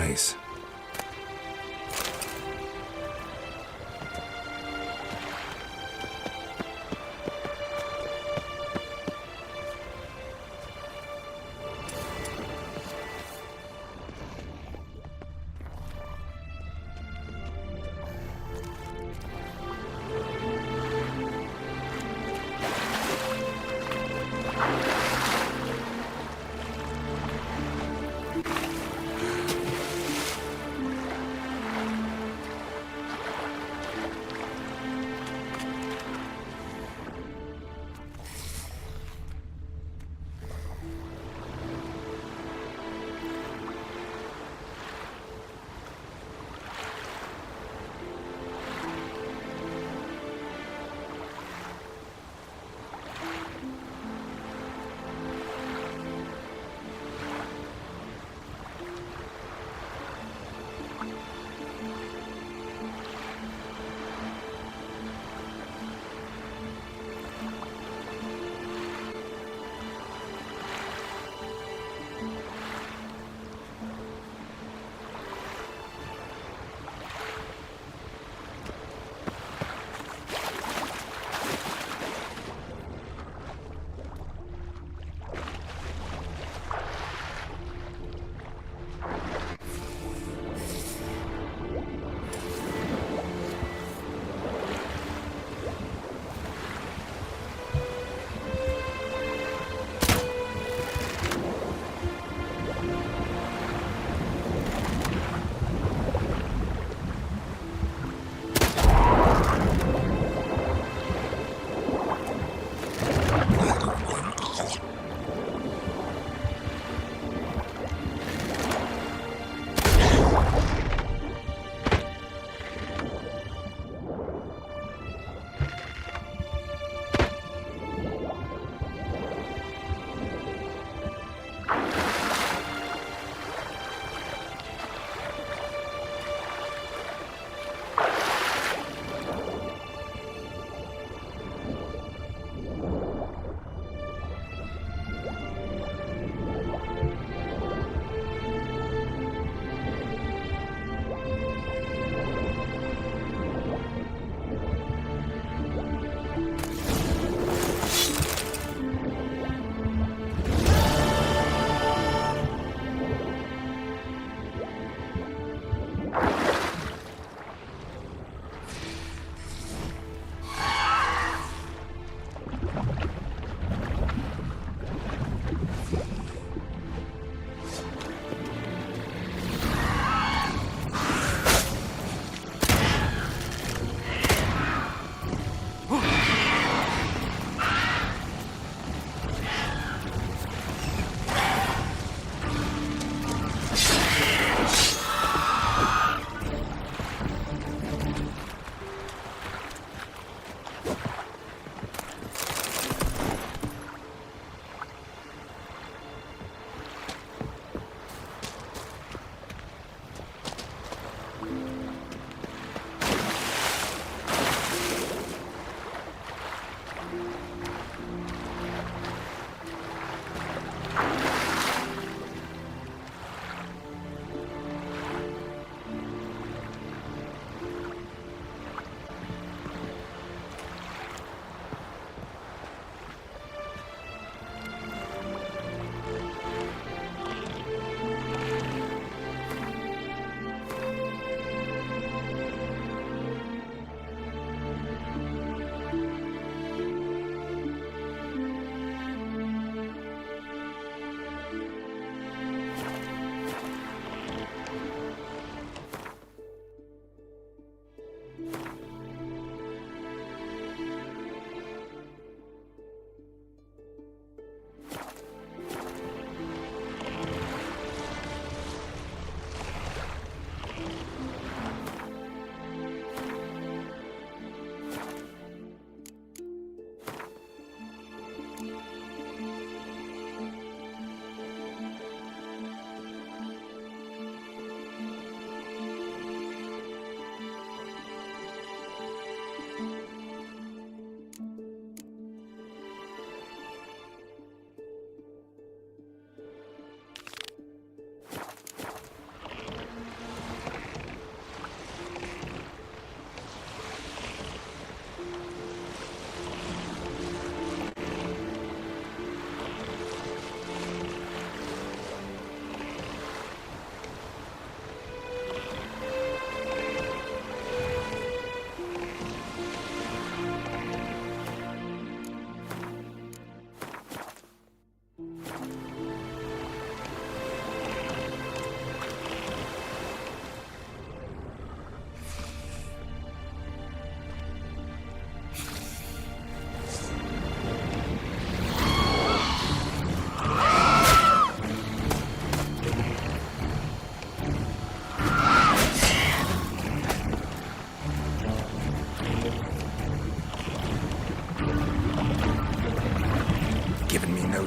place.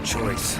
choice.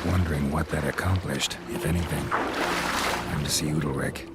Wondering what that accomplished, if anything. Time to see Udalryk.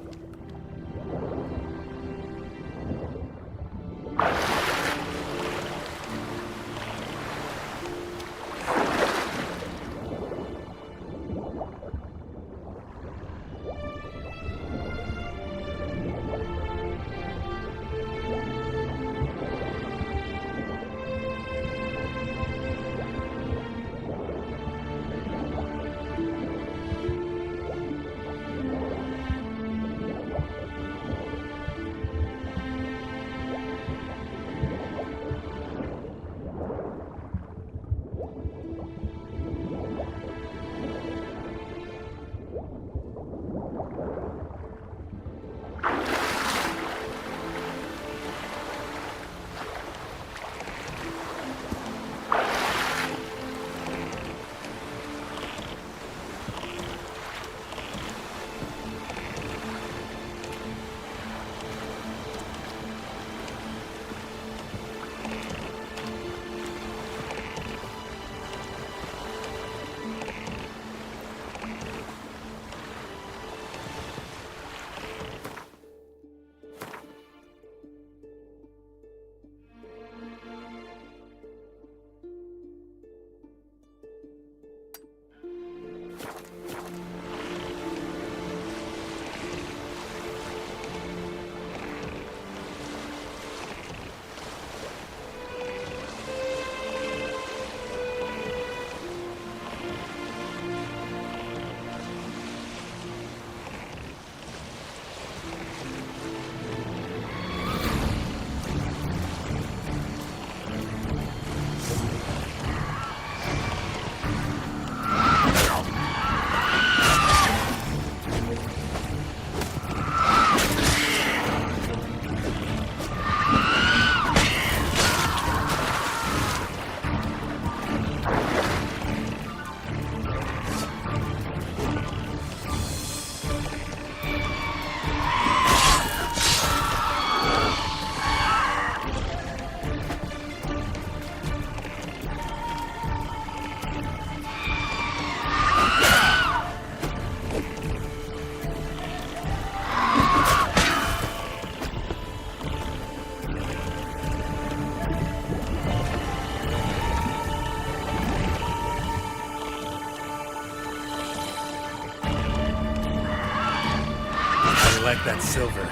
like that silver.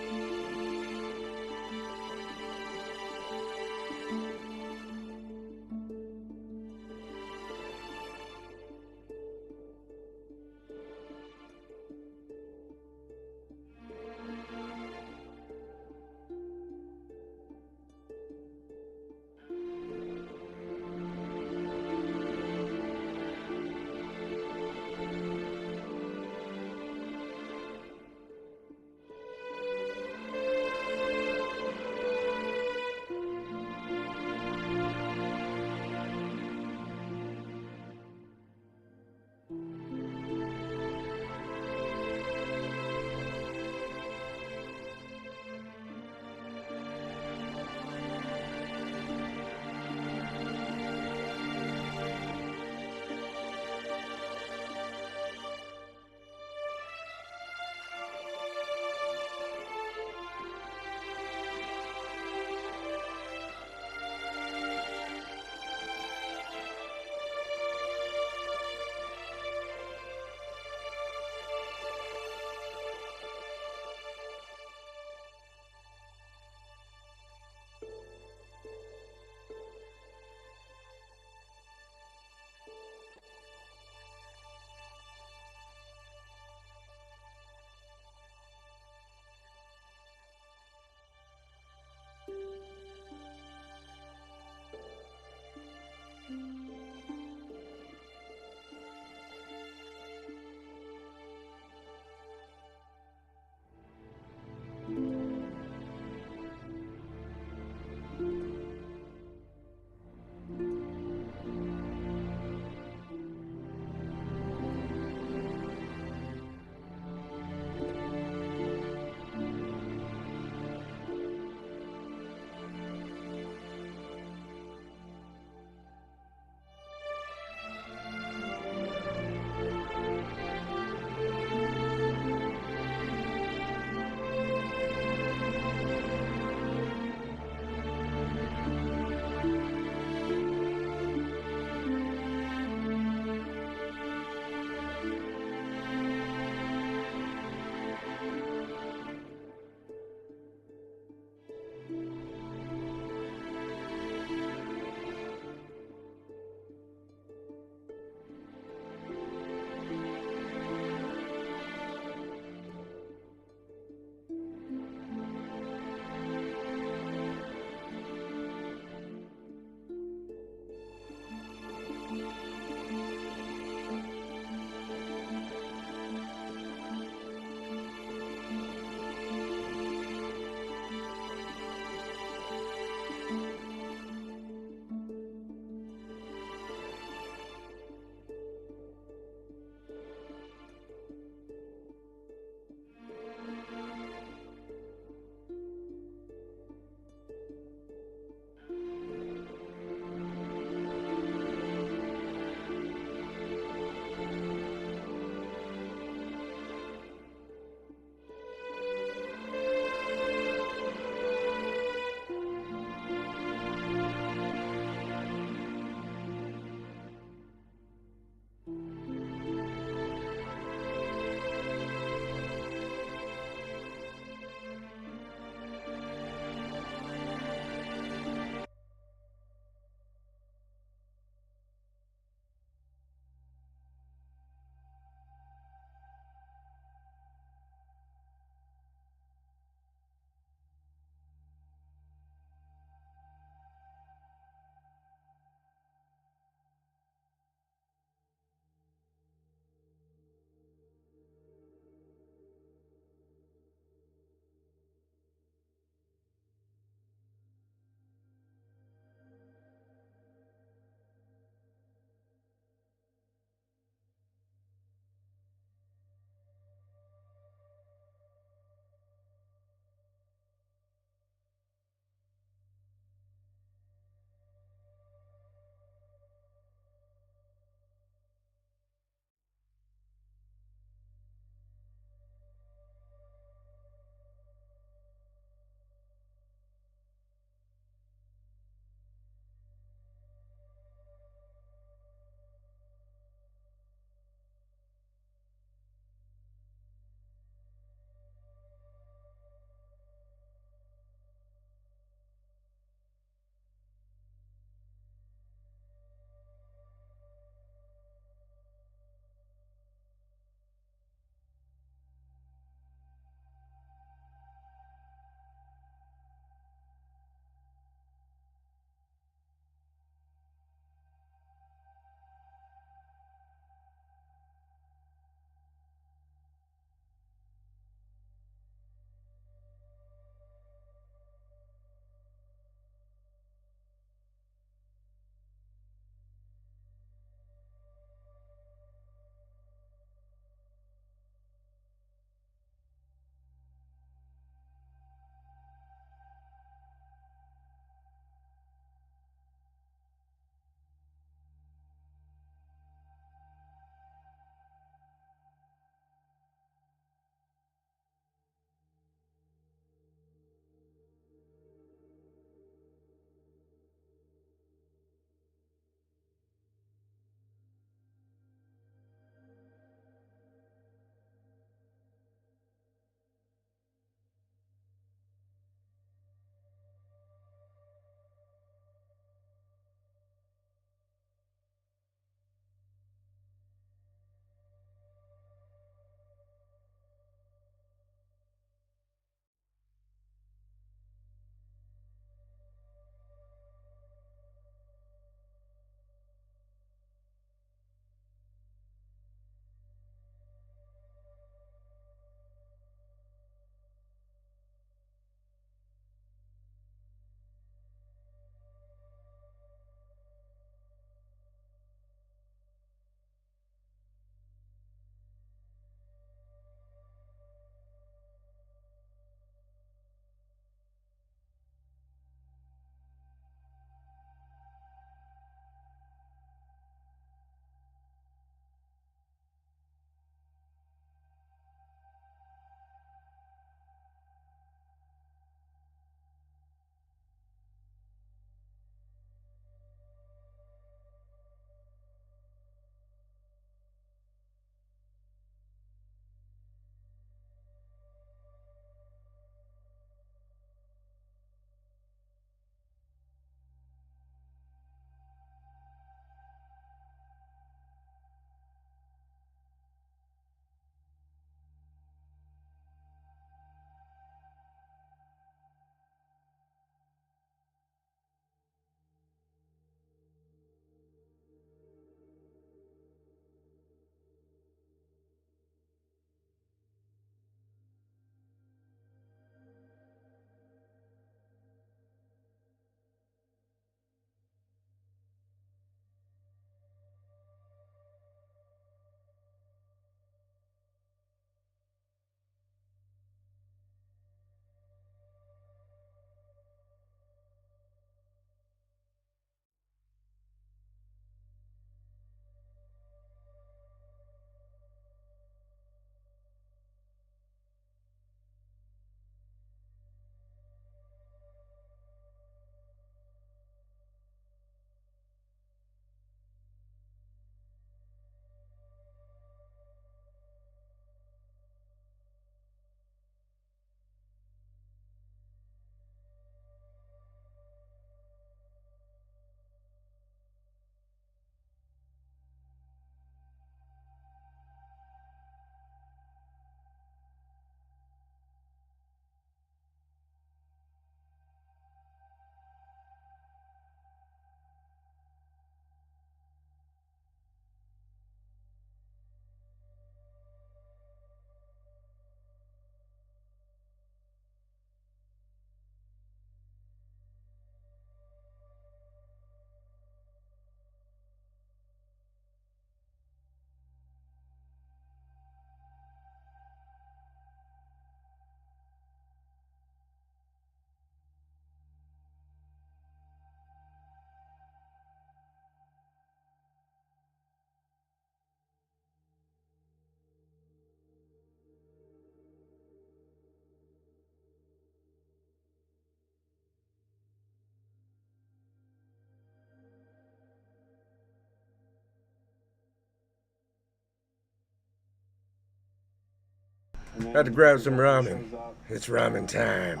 Had to grab some ramen. It's ramen time.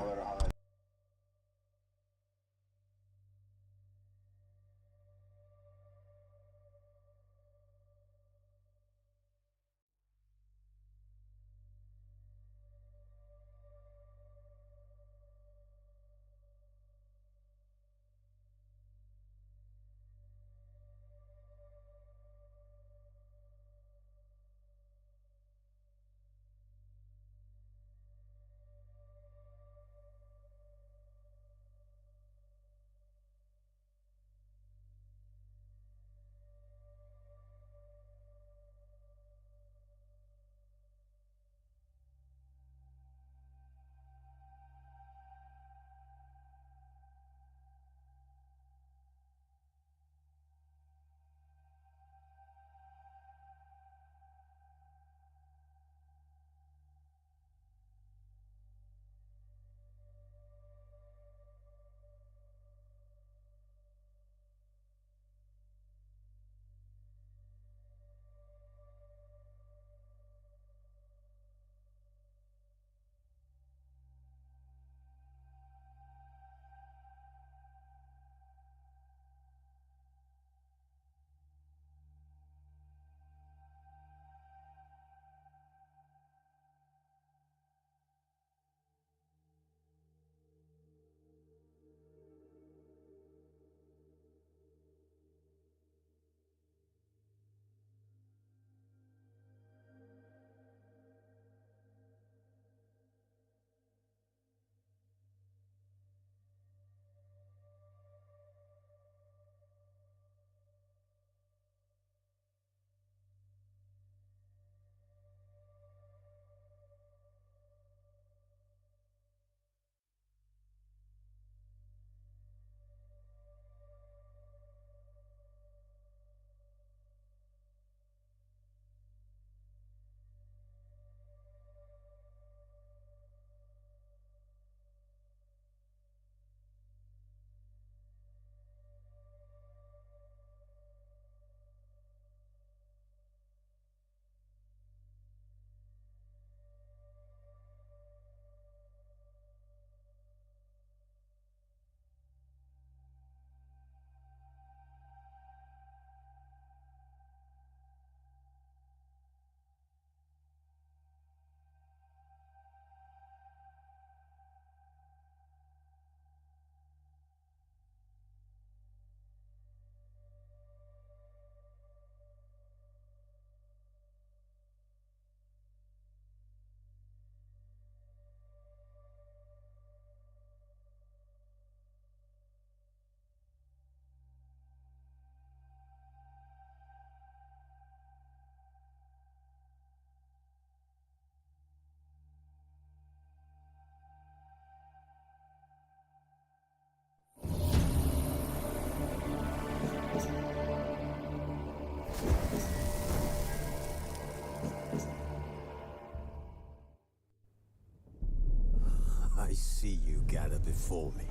I see you gather before me.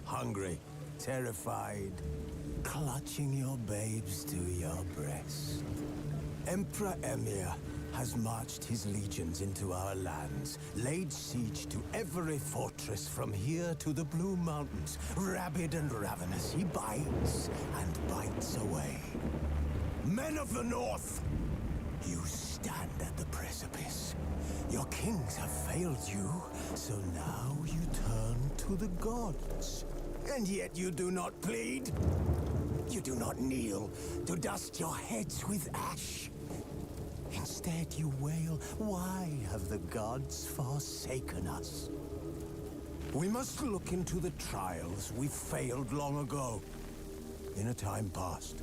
Hungry, terrified, clutching your babes to your breast. Emperor Emir has marched his legions into our lands, laid siege to every fortress from here to the Blue Mountains. Rabid and ravenous, he bites and bites away. Men of the North, you stand at the precipice. Your kings have failed you, so now you turn to the gods. And yet you do not plead. You do not kneel to dust your heads with ash. Instead you wail, why have the gods forsaken us? We must look into the trials we failed long ago. In a time past,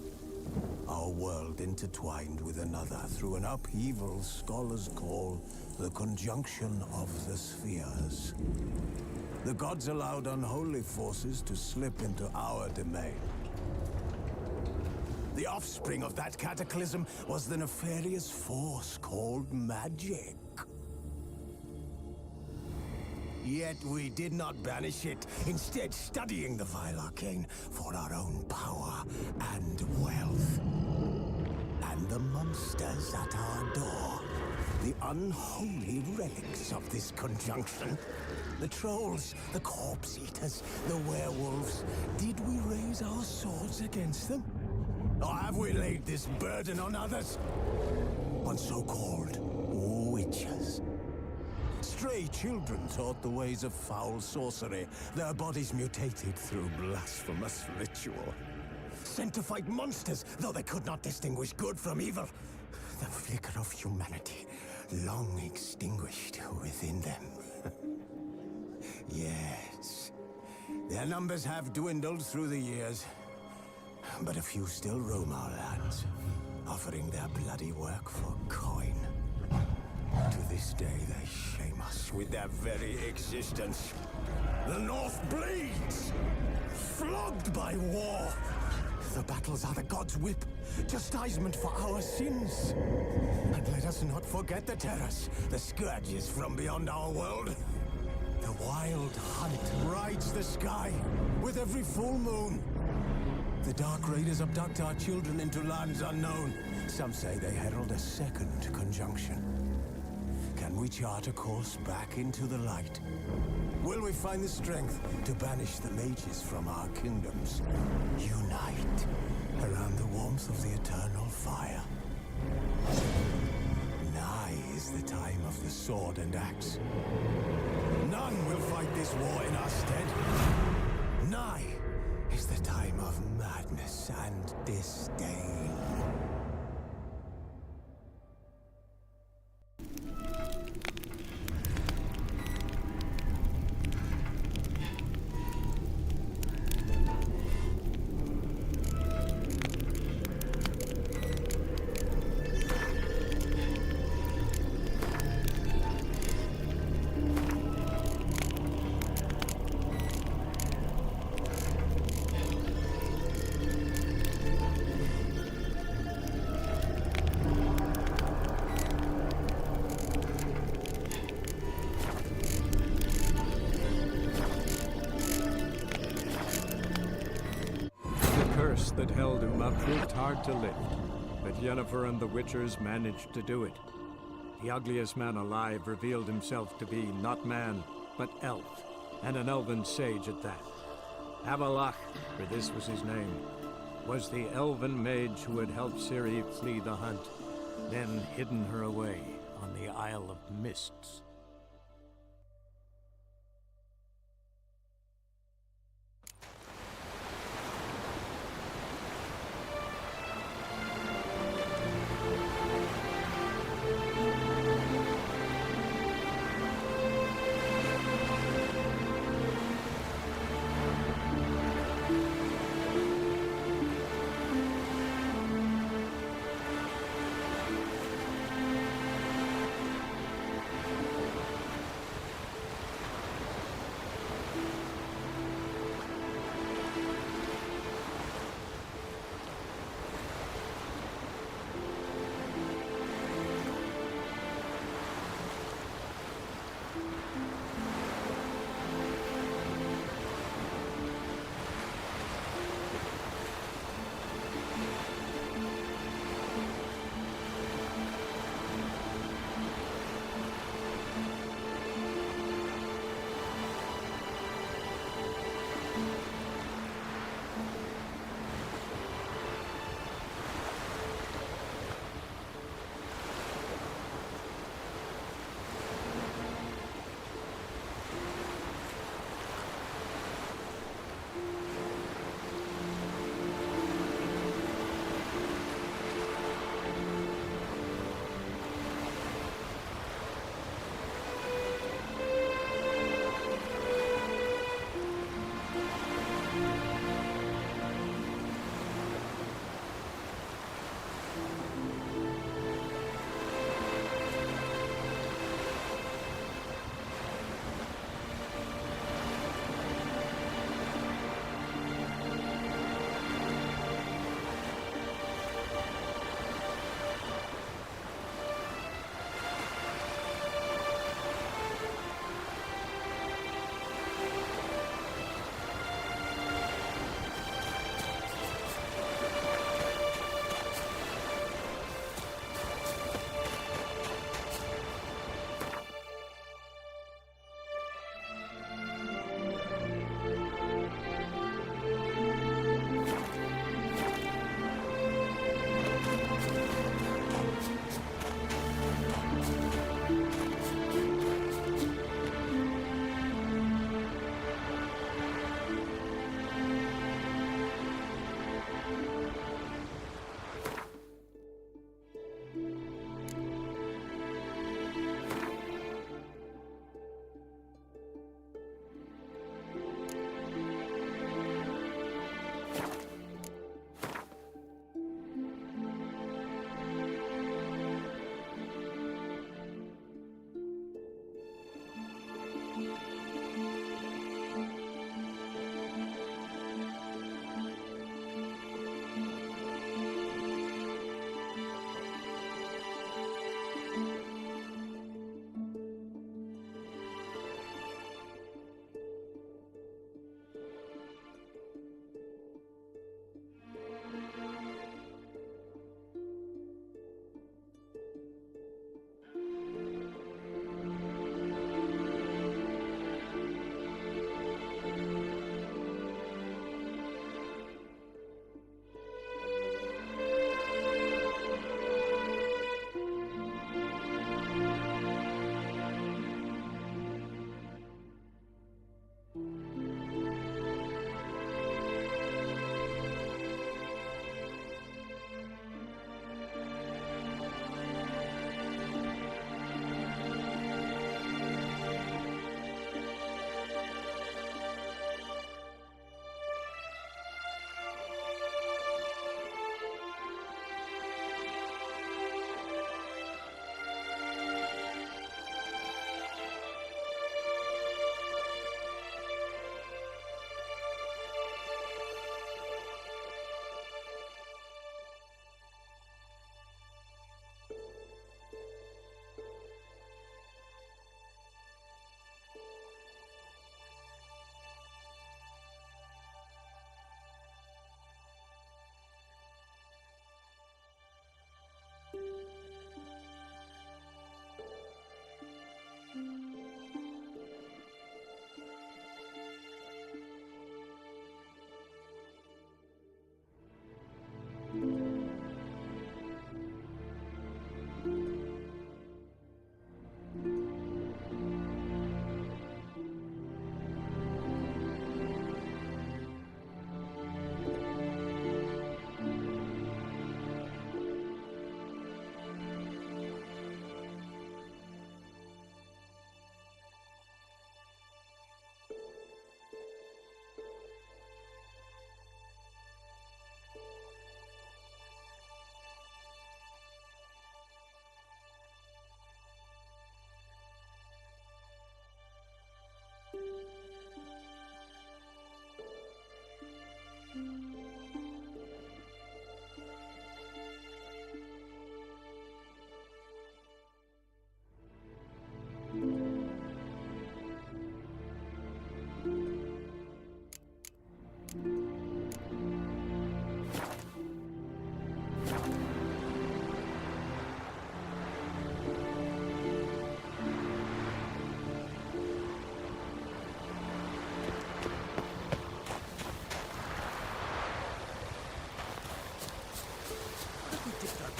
our world intertwined with another through an upheaval scholars call the conjunction of the spheres. The gods allowed unholy forces to slip into our domain. The offspring of that cataclysm was the nefarious force called magic. Yet we did not banish it, instead studying the vile arcane for our own power and wealth. And the monsters at our door. the unholy relics of this conjunction. The trolls, the corpse eaters, the werewolves. Did we raise our swords against them? Or have we laid this burden on others? On so-called witches. Stray children taught the ways of foul sorcery, their bodies mutated through blasphemous ritual. Sent to fight monsters, though they could not distinguish good from evil. The flicker of humanity, long extinguished within them. Yes, their numbers have dwindled through the years, but a few still roam our lands, offering their bloody work for coin. To this day, they shame us with their very existence. The North bleeds, flogged by war. The battles are the gods' whip, chastisement for our sins. And let us not forget the terrors, the scourges from beyond our world. The wild hunt rides the sky with every full moon. The Dark Raiders abduct our children into lands unknown. Some say they herald a second conjunction. Can we chart a course back into the light? Will we find the strength to banish the mages from our kingdoms? Unite around the warmth of the eternal fire. Nigh is the time of the sword and axe. None will fight this war in our stead. Nigh is the time of madness and disdain. That held him up proved hard to lift, but Yennefer and the Witchers managed to do it. The ugliest man alive revealed himself to be not man, but elf, and an elven sage at that. Avallac'h, for this was his name, was the elven mage who had helped Ciri flee the hunt, then hidden her away on the Isle of Mists.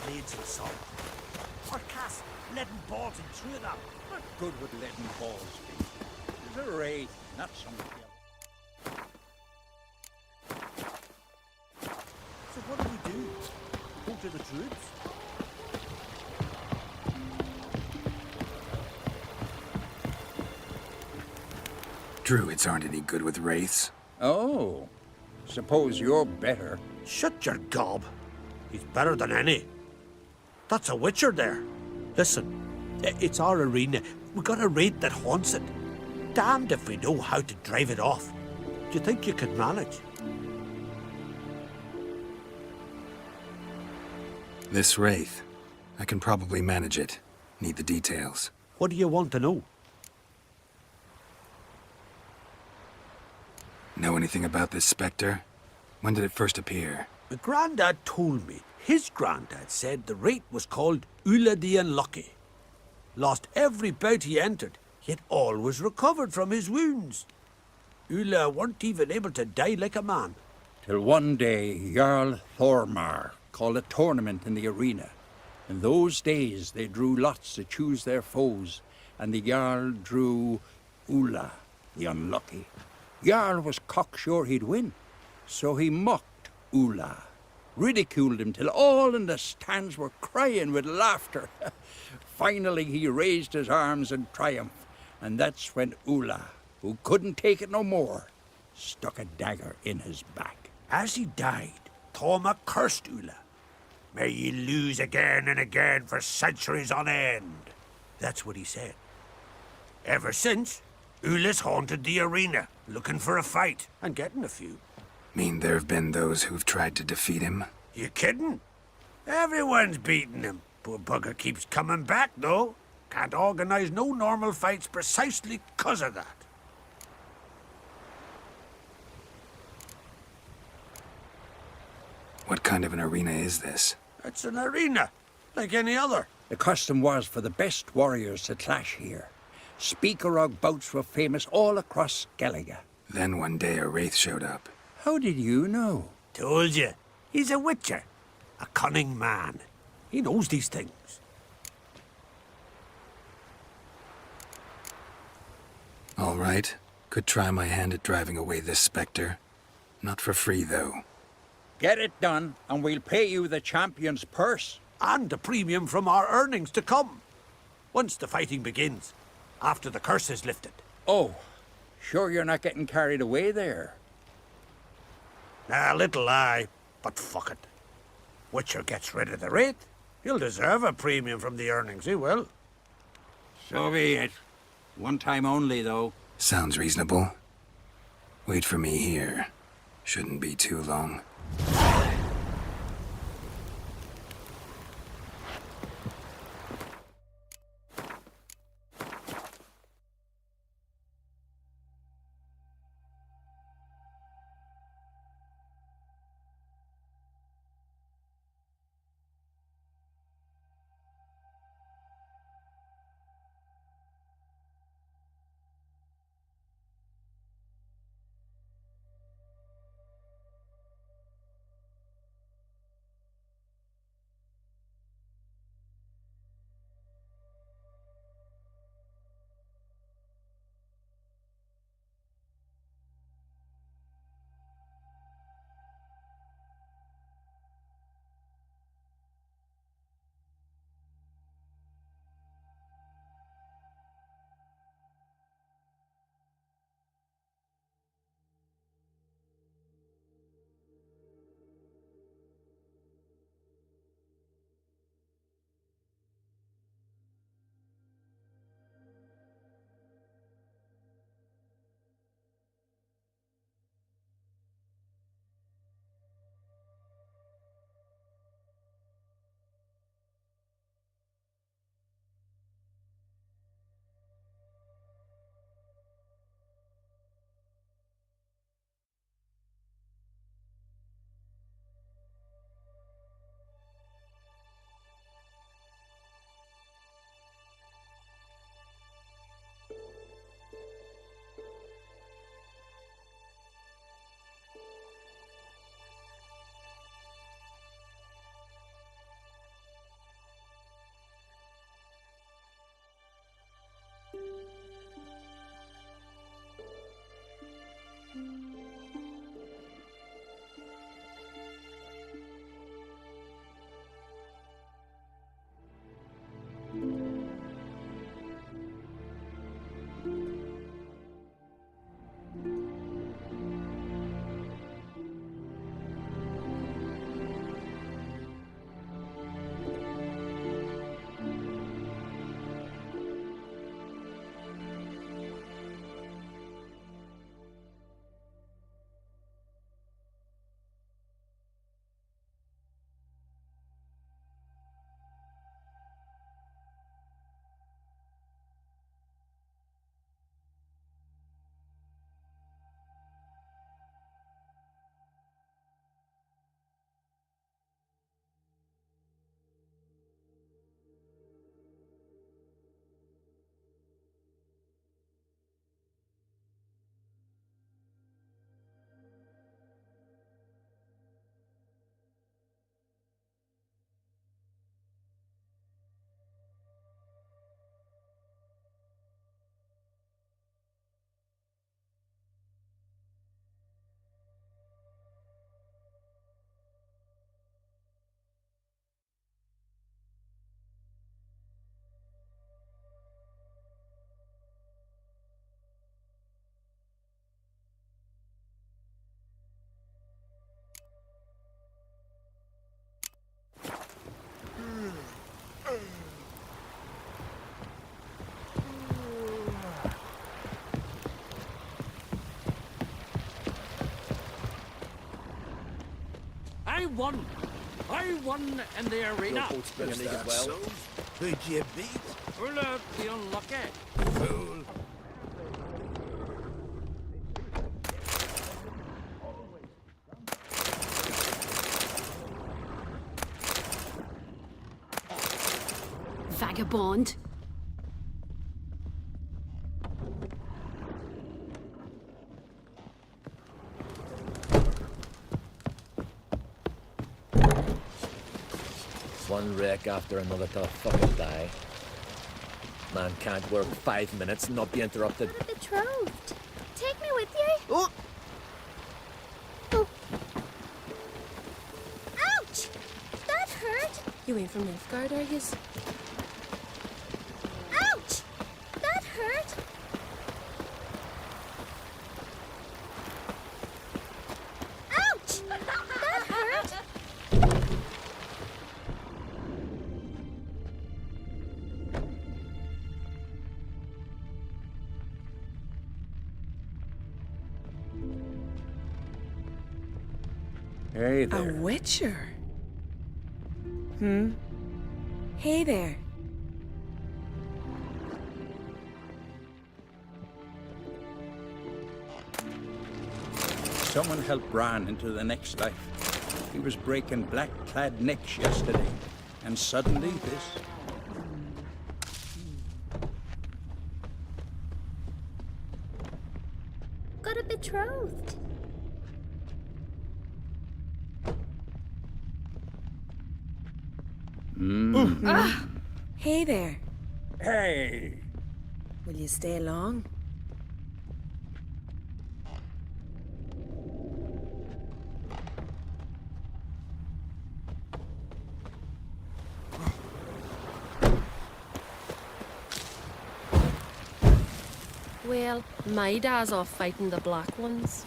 blades and salt. Or cast leaden balls in through them. What good would leaden balls be? It's a wraith, not some kill. So what do we do? Go to the druids? Druids aren't any good with wraiths. Oh, suppose you're better. Shut your gob. He's better than any. That's a witcher there. Listen, it's our arena. We got a raid that haunts it. Damned if we know how to drive it off. Do you think you could manage? This wraith. I can probably manage it. Need the details. What do you want to know? Know anything about this specter? When did it first appear? My granddad told me his granddad said the rate was called Ulla the Unlucky. Lost every bout he entered, yet always recovered from his wounds. Ulla weren't even able to die like a man. Till one day, Jarl Thormar called a tournament in the arena. In those days, they drew lots to choose their foes, and the Jarl drew Ulla, the Unlucky. Jarl was cocksure he'd win, so he mocked Ulla, ridiculed him till all in the stands were crying with laughter. Finally, he raised his arms in triumph, and that's when Ulla, who couldn't take it no more, stuck a dagger in his back. As he died, Thorma cursed Ulla. May ye lose again and again for centuries on end. That's what he said. Ever since, Ulla's haunted the arena, looking for a fight, and getting a few. Mean there have been those who've tried to defeat him? You kidding? Everyone's beating him. Poor bugger keeps coming back, though. Can't organize no normal fights precisely 'cause of that. What kind of an arena is this? It's an arena, like any other. The custom was for the best warriors to clash here. Speakerog bouts were famous all across Skellige. Then one day a wraith showed up. How did you know? Told you, he's a witcher. A cunning man. He knows these things. All right. Could try my hand at driving away this specter. Not for free, though. Get it done, and we'll pay you the champion's purse. And a premium from our earnings to come. Once the fighting begins. After the curse is lifted. Oh, sure you're not getting carried away there. A little lie, but fuck it. Witcher gets rid of the rate. He'll deserve a premium from the earnings, he will. So be it. One time only, though. Sounds reasonable. Wait for me here. Shouldn't be too long. won. I won in the arena. Who'd you beat? Ulla the unlucky. Fool. Vagabond. One wreck after another till I fucking die. Man can't work 5 minutes and not be interrupted. We're betrothed. Take me with you. Oh! Oh. Ouch! That hurt. You ain't from Nilfgaard, are yous? Ouch! That hurt. Ouch! That hurt. Hey A there. witcher? Hmm? Hey there. Someone helped Bran into the next life. He was breaking black-clad necks yesterday, and suddenly this. Got a betrothed. Hey there. Hey! Will you stay long? Well, my dad's off fighting the black ones.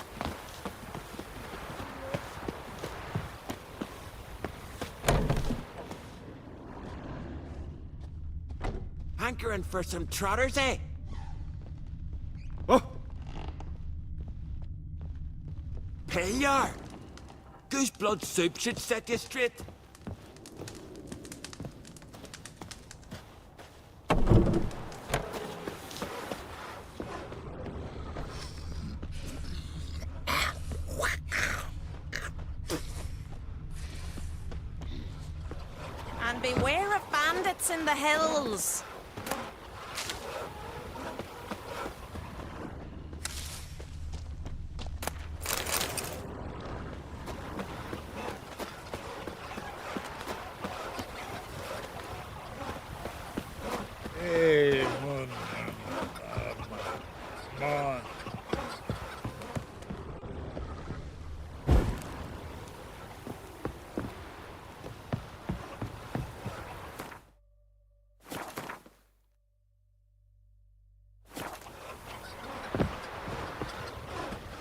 Hankering for some trotters, eh? Oh, Payar! Goose blood soup should set you straight. And beware of bandits in the hills. hey, come on.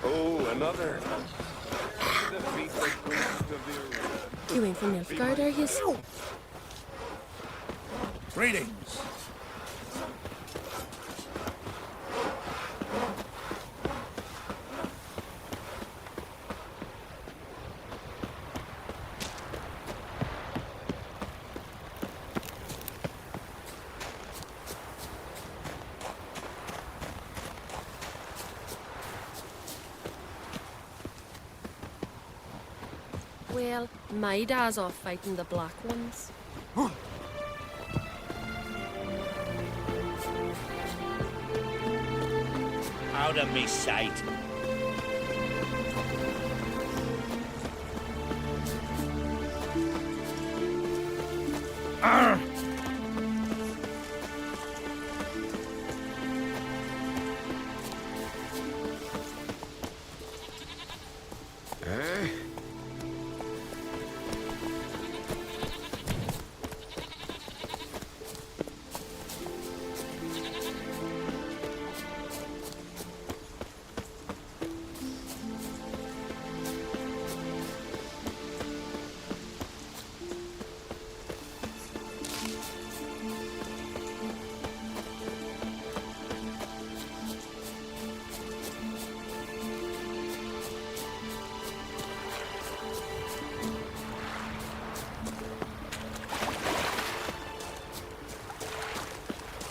Oh, another. Defeat the priest of the arena. You ain't from Nilfgaard, are yous? Greetings. Well, my dad's off fighting the black ones. Out of me sight.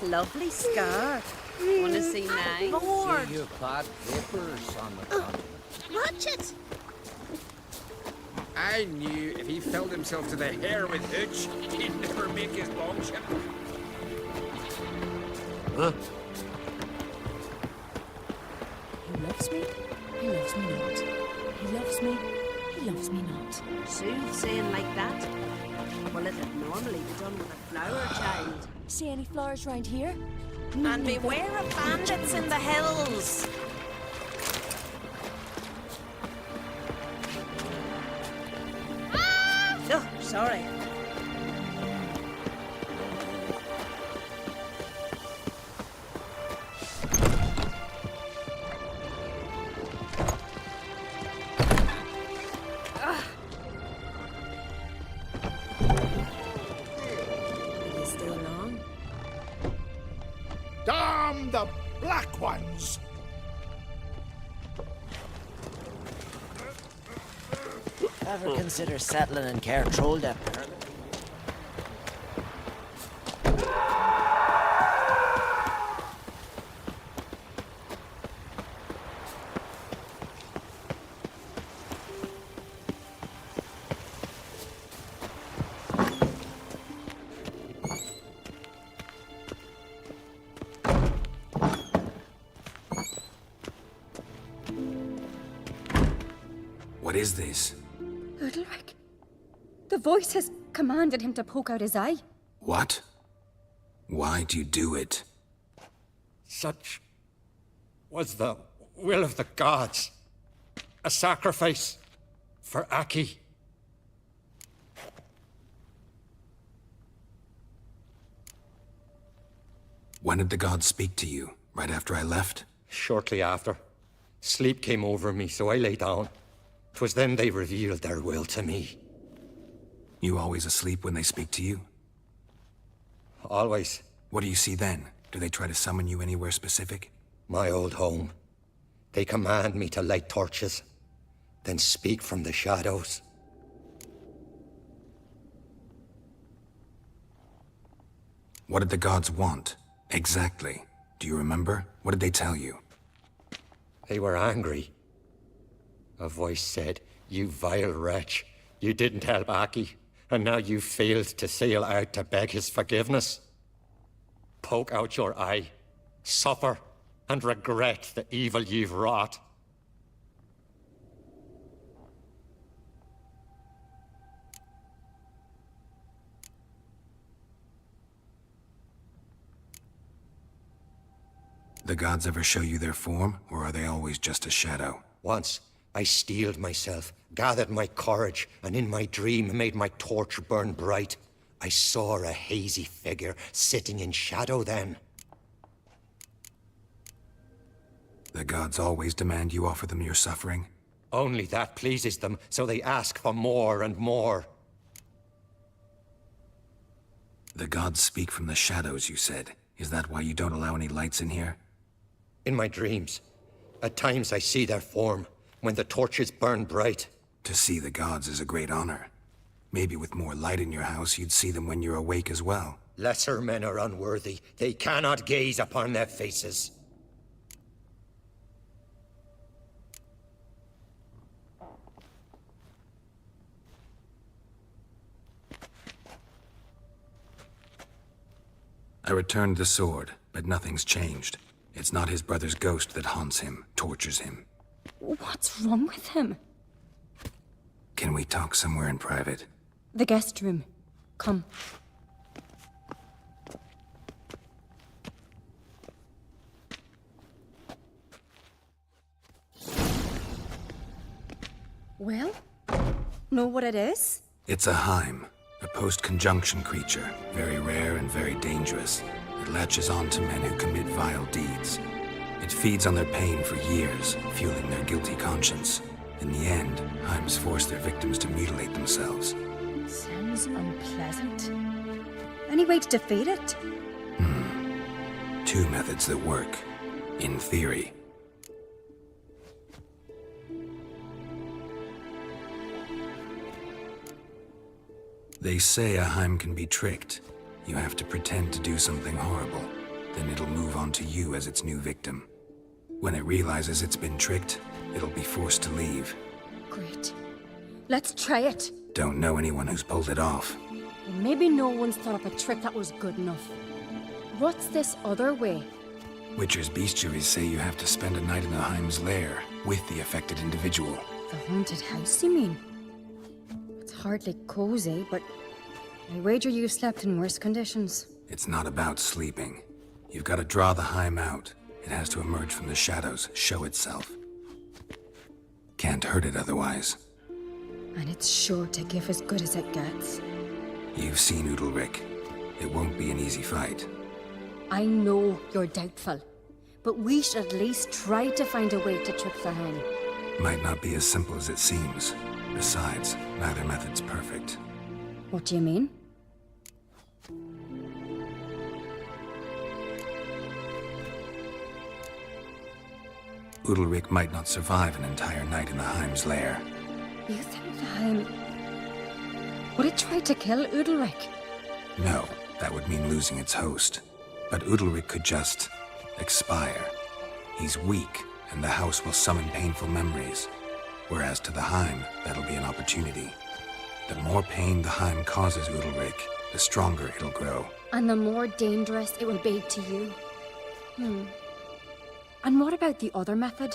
Lovely scar. Wanna see now? See you bad vapors on the continent. Watch it! I knew if he filled himself to the hair with hooch, he'd never make his longship. Huh? He loves me. He loves me not. He loves me. He loves me not. Soothsaying like that? Well, it'd normally be done with a flower child. See any flowers round here? And beware of bandits in the hills. Oh, sorry. Did you stay long? Damn the black ones! Ever consider settling in Cair Trolda? What is this? Udalric. The voice has commanded him to poke out his eye. What? Why do you do it? Such was the will of the gods. A sacrifice for Aki. When did the gods speak to you? Right after I left? Shortly after. Sleep came over me, so I lay down. 'Twas then they revealed their will to me. You always asleep when they speak to you? Always. What do you see then? Do they try to summon you anywhere specific? My old home. They command me to light torches, then speak from the shadows. What did the gods want? Exactly. Do you remember? What did they tell you? They were angry. A voice said, "You vile wretch, you didn't help Aki, and now you failed to sail out to beg his forgiveness. Poke out your eye, suffer, and regret the evil you've wrought." The gods ever show you their form, or are they always just a shadow? Once, I steeled myself, gathered my courage, and in my dream made my torch burn bright. I saw a hazy figure sitting in shadow then. The gods always demand you offer them your suffering? Only that pleases them, so they ask for more and more. The gods speak from the shadows, you said. Is that why you don't allow any lights in here? In my dreams, at times I see their form, when the torches burn bright. To see the gods is a great honor. Maybe with more light in your house, you'd see them when you're awake as well. Lesser men are unworthy. They cannot gaze upon their faces. I returned the sword, but nothing's changed. It's not his brother's ghost that haunts him, tortures him. What's wrong with him? Can we talk somewhere in private? The guest room. Come. Well, know what it is? It's a Heim, a post-conjunction creature, very rare and very dangerous. It latches on to men who commit vile deeds. It feeds on their pain for years, fueling their guilty conscience. In the end, Heims force their victims to mutilate themselves. Sounds unpleasant. Any way to defeat it? Two methods that work. In theory. They say a Heim can be tricked. You have to pretend to do something horrible. then it'll move on to you as its new victim. When it realizes it's been tricked, it'll be forced to leave. Great. Let's try it. Don't know anyone who's pulled it off. Maybe no one's thought up a trick that was good enough. What's this other way? Witcher's bestiaries say you have to spend a night in the Heim's lair with the affected individual. The haunted house, you mean? It's hardly cozy, but I wager you've slept in worse conditions. It's not about sleeping. You've got to draw the Heim out. It has to emerge from the shadows, show itself. Can't hurt it otherwise. And it's sure to give as good as it gets. You've seen Udalric. It won't be an easy fight. I know you're doubtful, but we should at least try to find a way to trick the Heim. Might not be as simple as it seems. Besides, neither method's perfect. What do you mean? Udalric might not survive an entire night in the Heim's lair. You think the Heim... would it try to kill Udalric? No, that would mean losing its host. But Udalric could just expire. He's weak, and the house will summon painful memories. Whereas to the Heim, that'll be an opportunity. The more pain the Heim causes Udalric, the stronger it'll grow. And the more dangerous it will be to you. And what about the other method?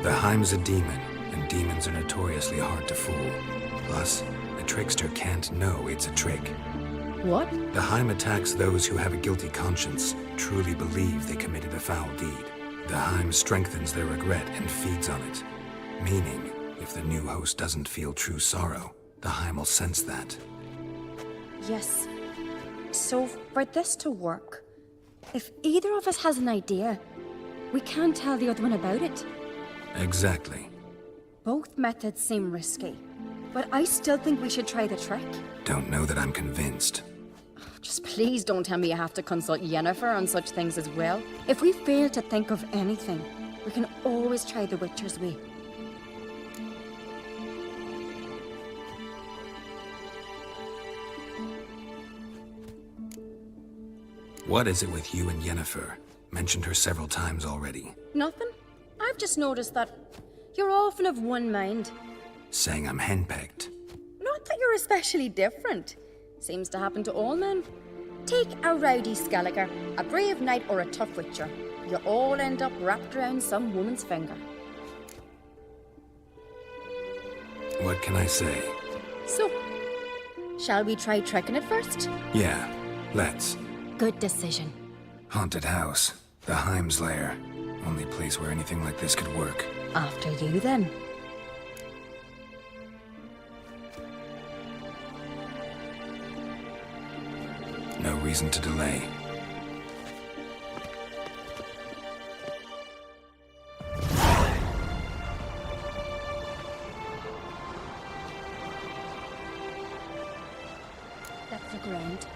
The Heim's a demon, and demons are notoriously hard to fool. Plus, a trickster can't know it's a trick. What? The Heim attacks those who have a guilty conscience, truly believe they committed a foul deed. The Heim strengthens their regret and feeds on it. Meaning, if the new host doesn't feel true sorrow, the Heim will sense that. Yes. So, for this to work, if either of us has an idea, we can't tell the other one about it. Exactly. Both methods seem risky, but I still think we should try the trick. Don't know that I'm convinced. Just please don't tell me you have to consult Yennefer on such things as well. If we fail to think of anything, we can always try the Witcher's way. What is it with you and Yennefer? Mentioned her several times already. Nothing. I've just noticed that you're often of one mind. Saying I'm henpecked. Not that you're especially different. Seems to happen to all men. Take a rowdy Skelliger, a brave knight, or a tough witcher. You all end up wrapped around some woman's finger. What can I say? So, shall we try tricking it first? Yeah, let's. Good decision. Haunted house. The Heim's lair. Only place where anything like this could work. After you, then. No reason to delay. That's the ground.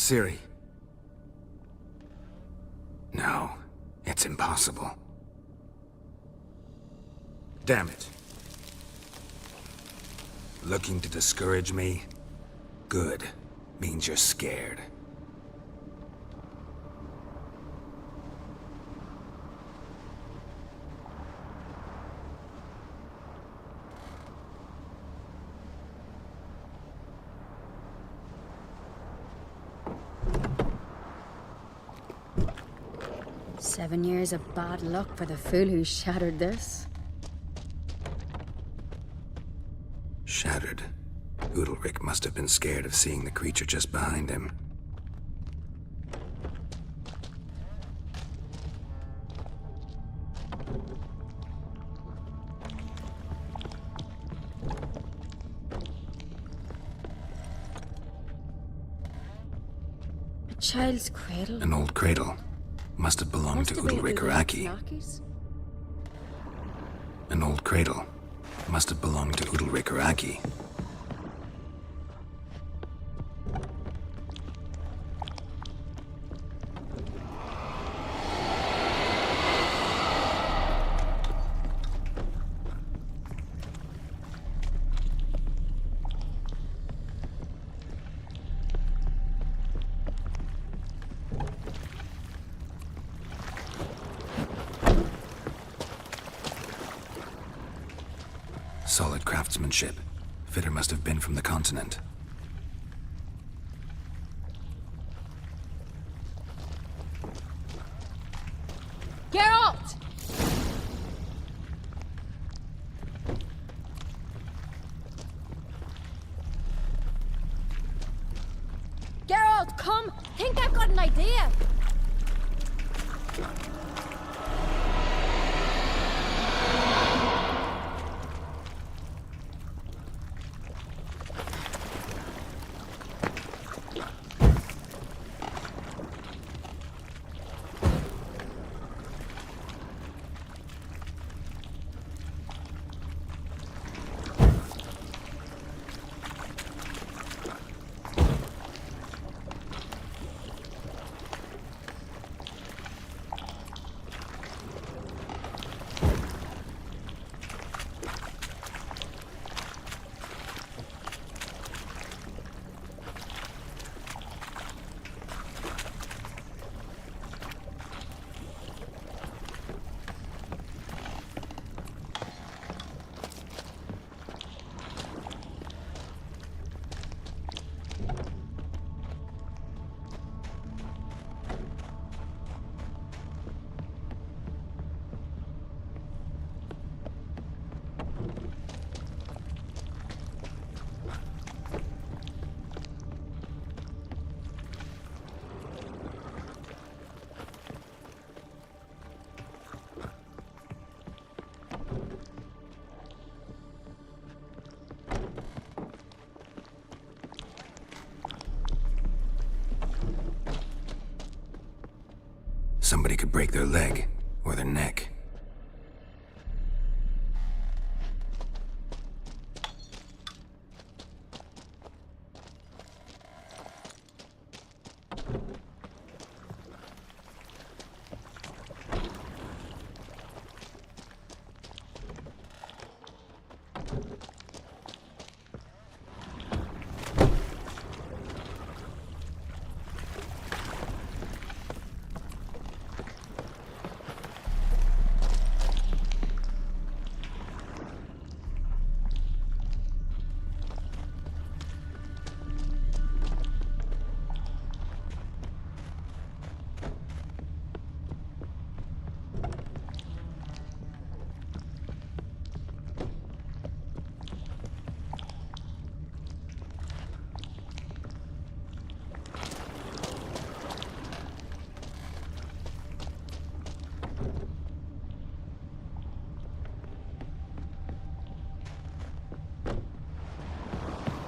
Ciri. No, it's impossible. Damn it. Looking to discourage me? Good. Means you're scared. Seven years of bad luck for the fool who shattered this. Shattered. Udalric must have been scared of seeing the creature just behind him. A child's cradle. An old cradle. Must have belonged to Udalric or Aki. An old cradle. Must have belonged to Udalric or Aki. Solid craftsmanship. Fitter must have been from the continent. Geralt! Geralt, come! Think I've got an idea! Somebody could break their leg, or their neck.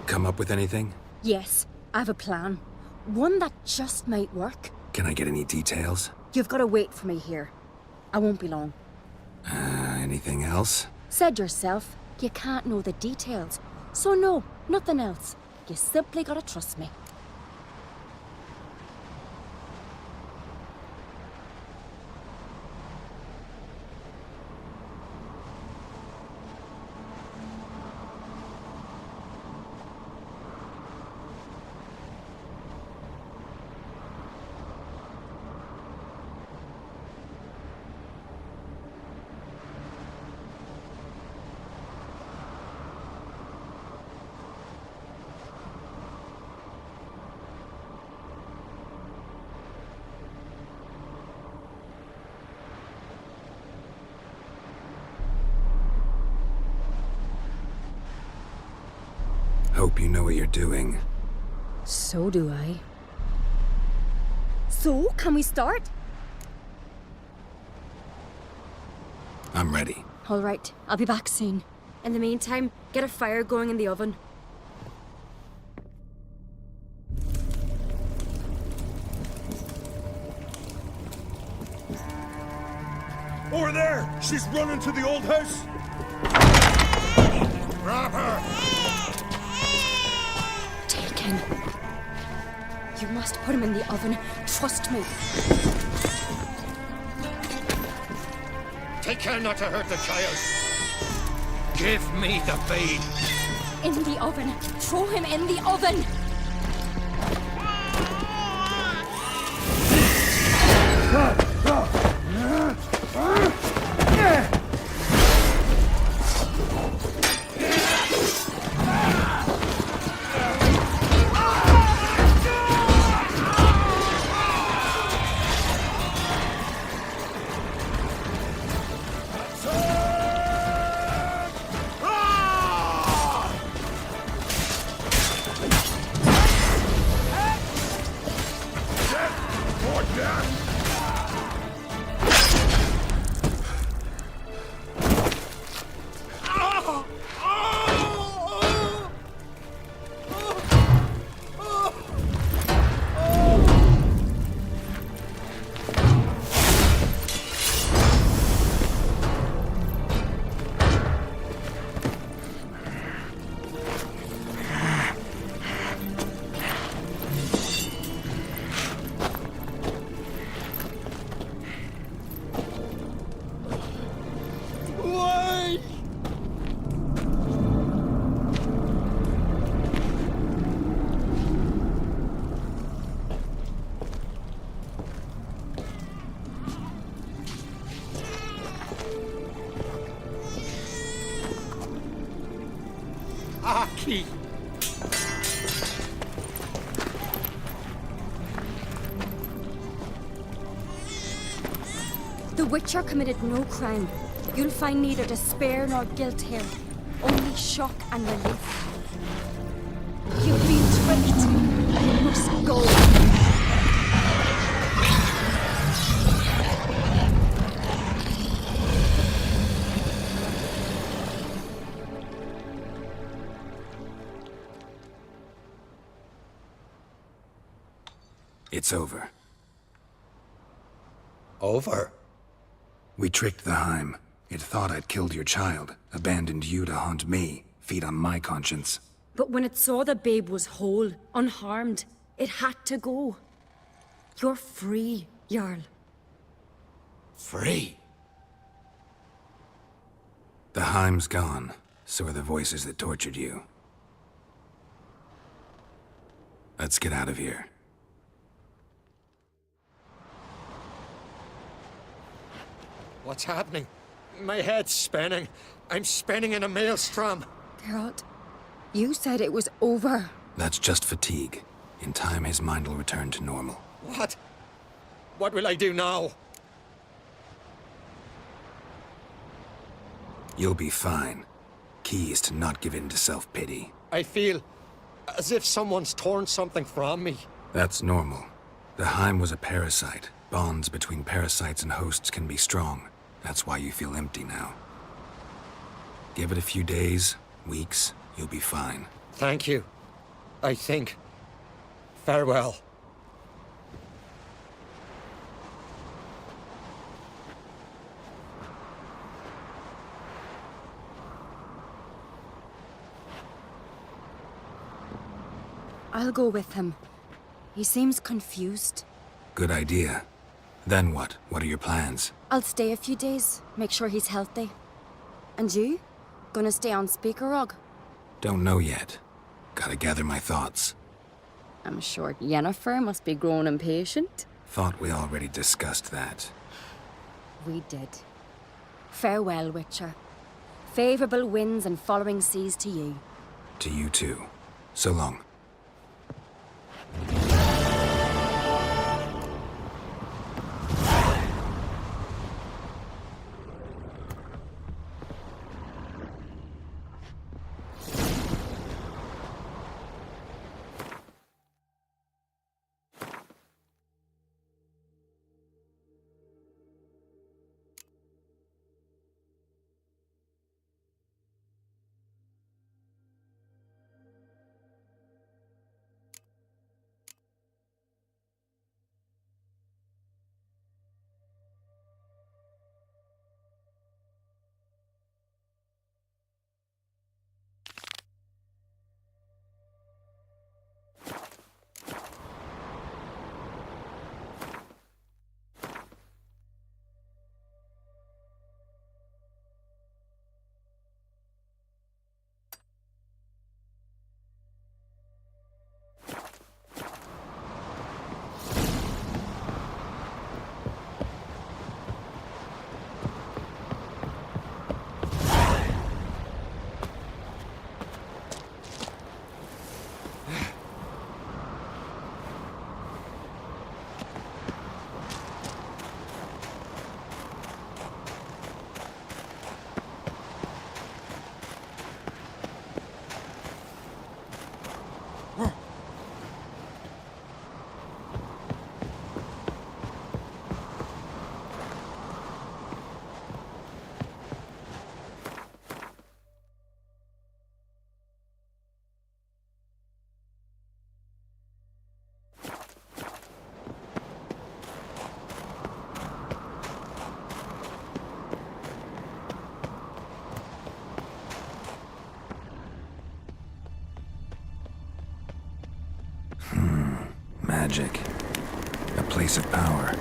Come up with anything? Yes, I have a plan. One that just might work. Can I get any details? You've got to wait for me here. I won't be long. Anything else? Said yourself, you can't know the details. So no, nothing else. You simply gotta trust me. hope you know what you're doing. So do I. So, can we start? I'm ready. All right, I'll be back soon. In the meantime, get a fire going in the oven. Over there! She's running to the old house! Grab her! Taken. You must put him in the oven. Trust me. Take care not to hurt the child. Give me the babe. In the oven. Throw him in the oven. Aki! The Witcher committed no crime. You'll find neither despair nor guilt here. Only shock and relief. You've been tricked. You must go. It's over. Over? We tricked the Heim. It thought I'd killed your child, abandoned you to haunt me, feed on my conscience. But when it saw the babe was whole, unharmed, it had to go. You're free, Jarl. Free? The Heim's gone, so are the voices that tortured you. Let's get out of here. What's happening? My head's spinning. I'm spinning in a maelstrom. Geralt, you said it was over. That's just fatigue. In time, his mind will return to normal. What? What will I do now? You'll be fine. Key is to not give in to self-pity. I feel as if someone's torn something from me. That's normal. The Heim was a parasite. Bonds between parasites and hosts can be strong. That's why you feel empty now. Give it a few days, weeks, you'll be fine. Thank you. I think. Farewell. I'll go with him. He seems confused. Good idea. Then what? What are your plans? I'll stay a few days, make sure he's healthy. And you? Gonna stay on Speaker Rog? Don't know yet. Gotta gather my thoughts. I'm sure Yennefer must be growing impatient. Thought we already discussed that. We did. Farewell, Witcher. Favorable winds and following seas to you. To you too. So long. magic. A place of power.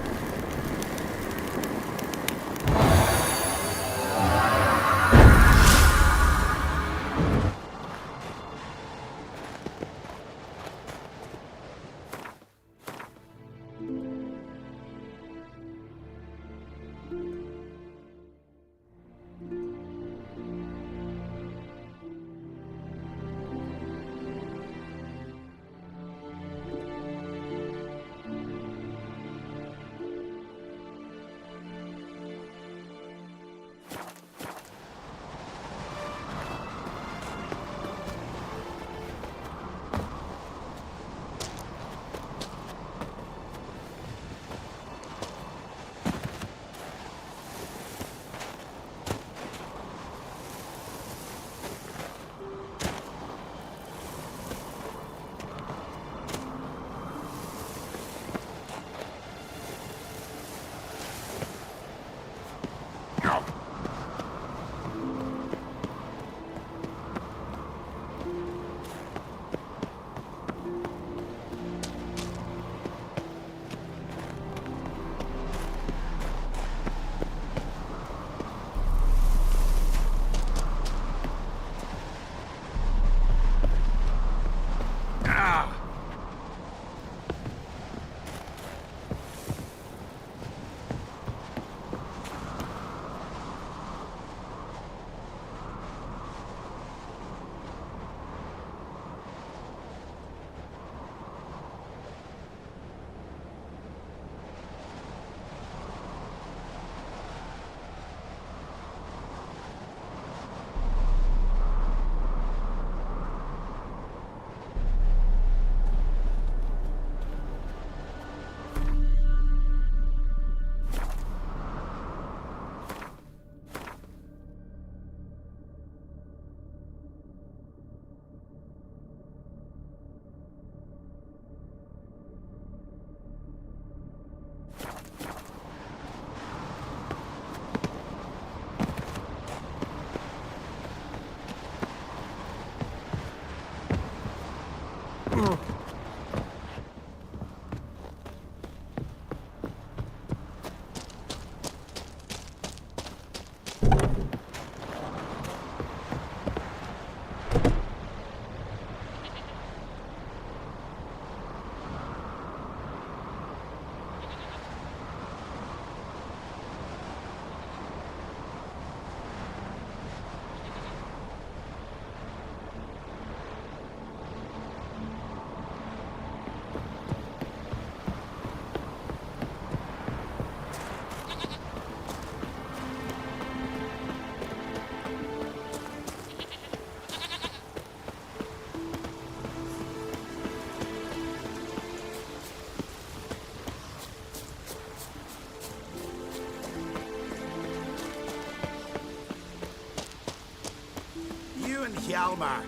Hjalmar,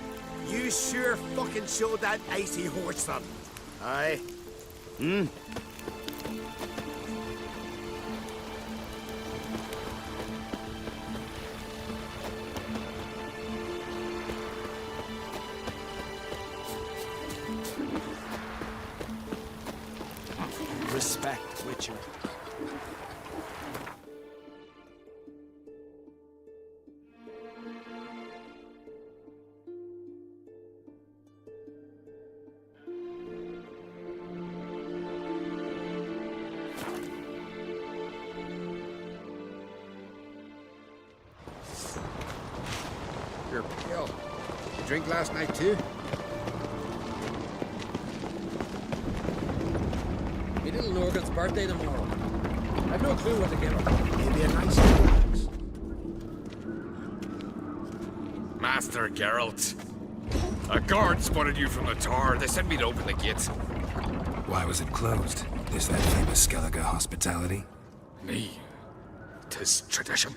you sure fucking showed that icy horse something. Aye. Respect, Witcher. You're pale. You drink last night too? Me little Norgan's birthday tomorrow. I've no clue what to give her. Maybe a nice box. Master Geralt. A guard spotted you from the tower. They sent me to open the gate. Why was it closed? Is that famous Skellige hospitality? Me. 'Tis tradition.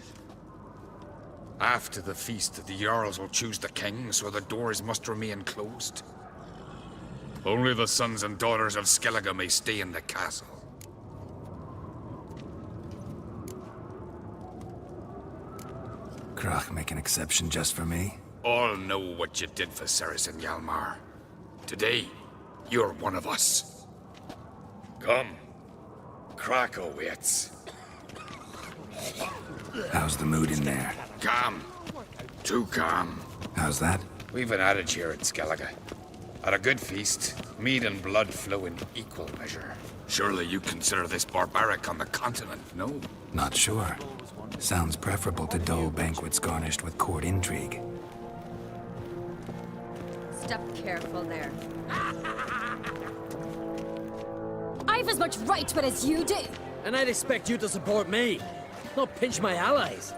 After the feast, the Jarls will choose the king, so the doors must remain closed. Only the sons and daughters of Skellige may stay in the castle. Krach make an exception just for me? All know what you did for Saracen Hjalmar. Today, you're one of us. Come. Krakow waits. How's the mood in there? Calm. Too calm. How's that? We've an adage here at Skellige. At a good feast, mead and blood flow in equal measure. Surely you consider this barbaric on the continent, no? Not sure. Sounds preferable to dull banquets garnished with court intrigue. Step careful there. I've as much right to it as you do. And I'd expect you to support me, not pinch my allies.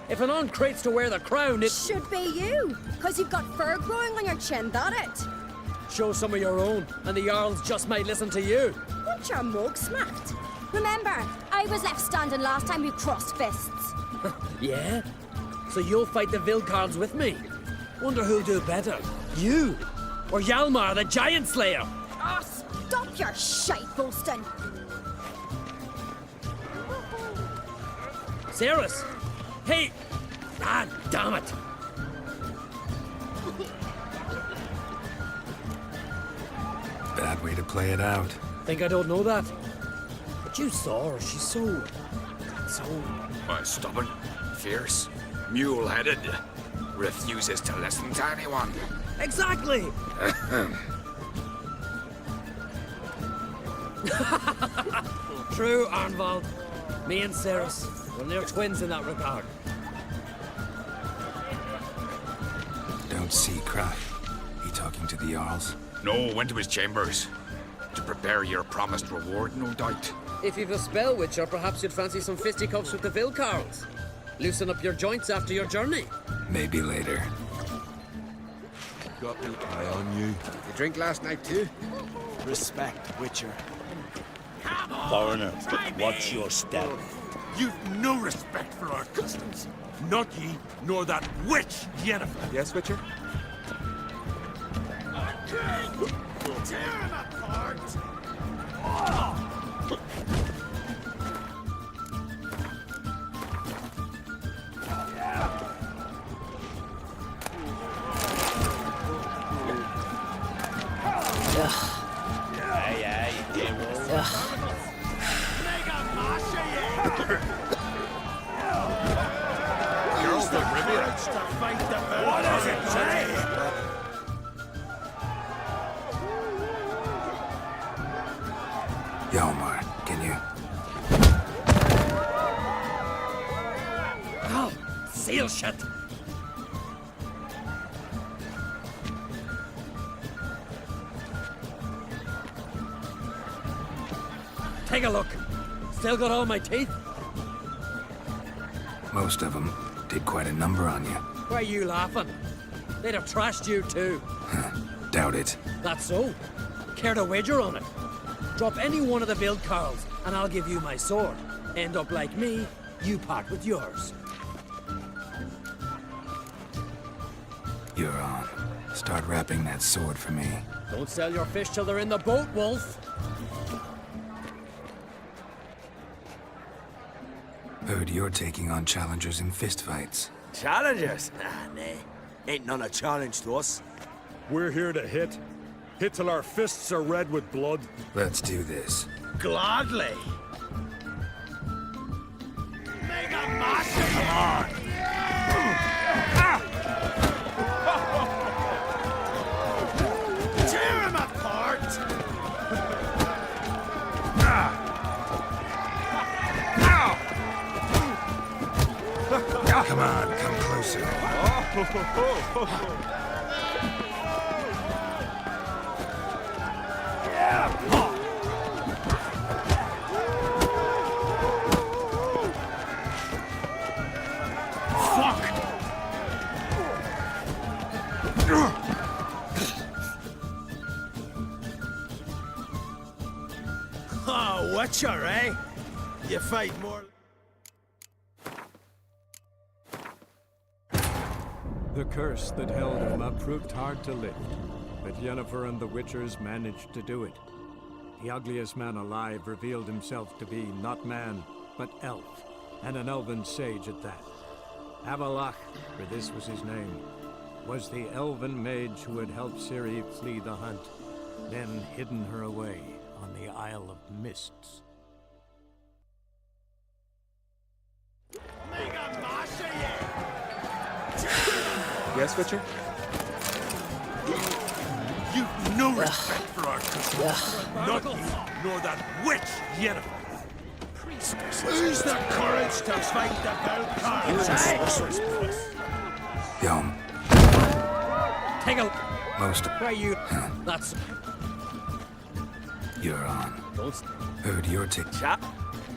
If an uncrate's to wear the crown, it... Should be you, because you've got fur growing on your chin, that it? Show some of your own, and the Jarls just might listen to you. Want your mug smacked? Remember, I was left standing last time we crossed fists. Yeah? So you'll fight the Vilcards with me? Wonder who'll do better, you or Hjalmar the Giant Slayer? Ah, stop your shite boasting. Cerys! Hey! Ah, damn it! Bad way to play it out. Think I don't know that? But you saw her, she's so... Stubborn, fierce, mule-headed. Refuses to listen to anyone. Exactly! True, Arnvald. Me and Cerys, we're near twins in that regard. Don't see Crash. He talking to the Jarls? No, went to his chambers. To prepare your promised reward, no doubt. If you've a spell, Witcher, perhaps you'd fancy some fisticuffs with the Vilcarls. Loosen up your joints after your journey. Maybe later. Got an eye on you. You drink last night too? Respect, Witcher. Foreigner, watch your step. You've no respect for our customs. Not ye, nor that witch, Yennefer. Yes, Witcher? Tear him apart! What does it say? Hjalmar, can you? Oh, seal shut! Take a look. Still got all my teeth? Most of them did quite a number on you. Why are you laughing? They'd have trashed you too. Doubt it. That's so. Care to wager on it? Drop any one of the Vilcarls, and I'll give you my sword. End up like me, you part with yours. You're on. Start wrapping that sword for me. Don't sell your fish till they're in the boat, Wolf. Heard you're taking on challengers in fistfights. Challengers? Ah, nay. Ain't none a challenge to us. We're here to hit. Hit till our fists are red with blood. Let's do this. Gladly. Mega Masha! Come on! Tear him apart! Come on, come closer. Oh, Witcher, eh? You fight more... The curse that held Uma proved hard to lift, but Yennefer and the Witchers managed to do it. The ugliest man alive revealed himself to be not man, but elf, and an elven sage at that. Avalach, for this was his name, was the elven mage who had helped Ciri flee the hunt, then hidden her away on the Isle of Mists. Yes, Witcher? You've no respect for our customs. Not you, nor that witch, Yennefer. Who's the courage to fight the Belcards? Yom. Take a... Most Why you... That's... you're on. Don't... Heard your tick. Chap.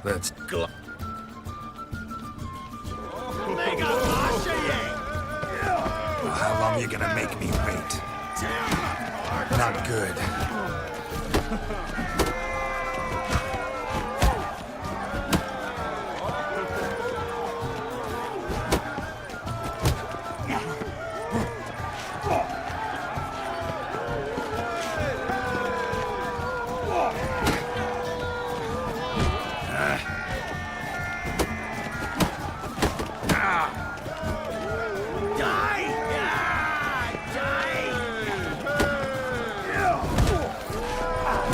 Let's Gl... Well, how long you gonna make me wait? Not good.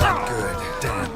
Not good. Damn.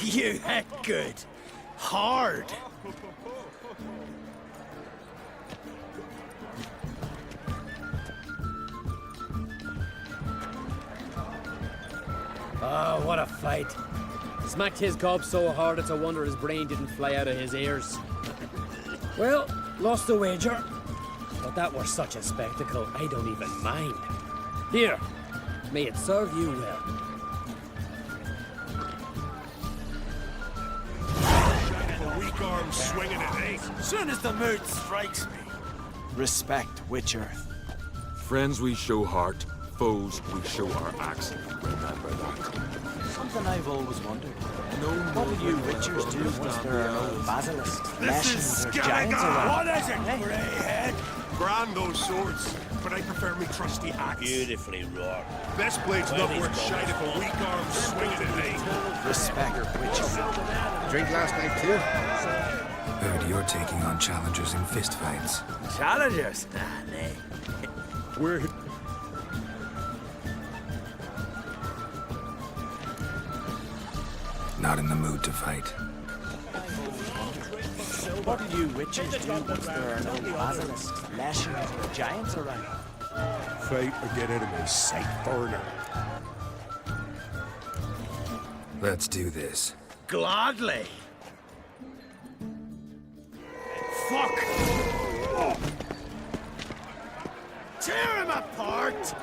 You hit good. Hard. Oh, what a fight. Smacked his gob so hard it's a wonder his brain didn't fly out of his ears. Well, lost the wager. But that were such a spectacle, I don't even mind. Here, may it serve you well. A weak arm swinging at eight. Soon as the mood strikes me. Respect, Witcher. Friends we show heart, foes we show our axe. Remember that. Something I've always wondered. What do you Witchers do once there are no basilisks, lashings, or giants around? What is it, greyhead? Grand those swords, but I prefer me trusty axe. Beautifully wrought. Best blade's not worth shite if a weak arm swinging at eight. Respect, Witcher. Drink last night too? Heard you're taking on challengers in fistfights. Challengers? Nah, nay. We're Not in the mood to fight. What do you Witchers do once there are no basilisks, lashings, or giants around? fight or get enemies sight burner. Let's do this. Gladly. Fuck! Tear him apart!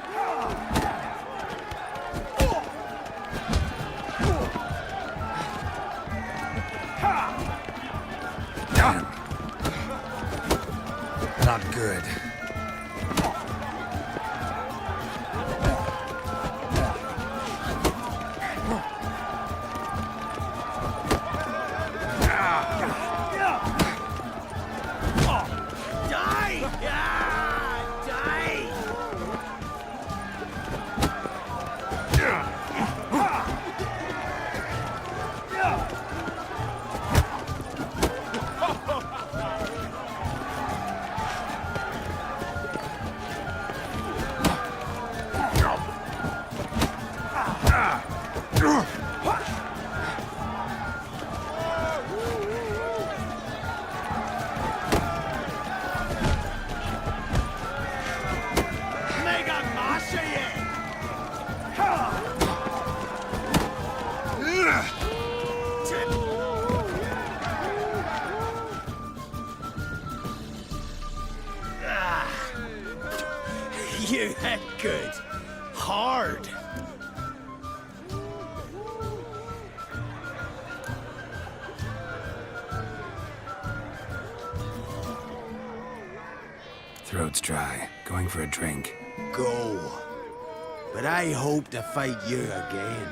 Damn. Not good. You hit good. Hard. Throat's dry. Going for a drink. Go. but I hope to fight you again.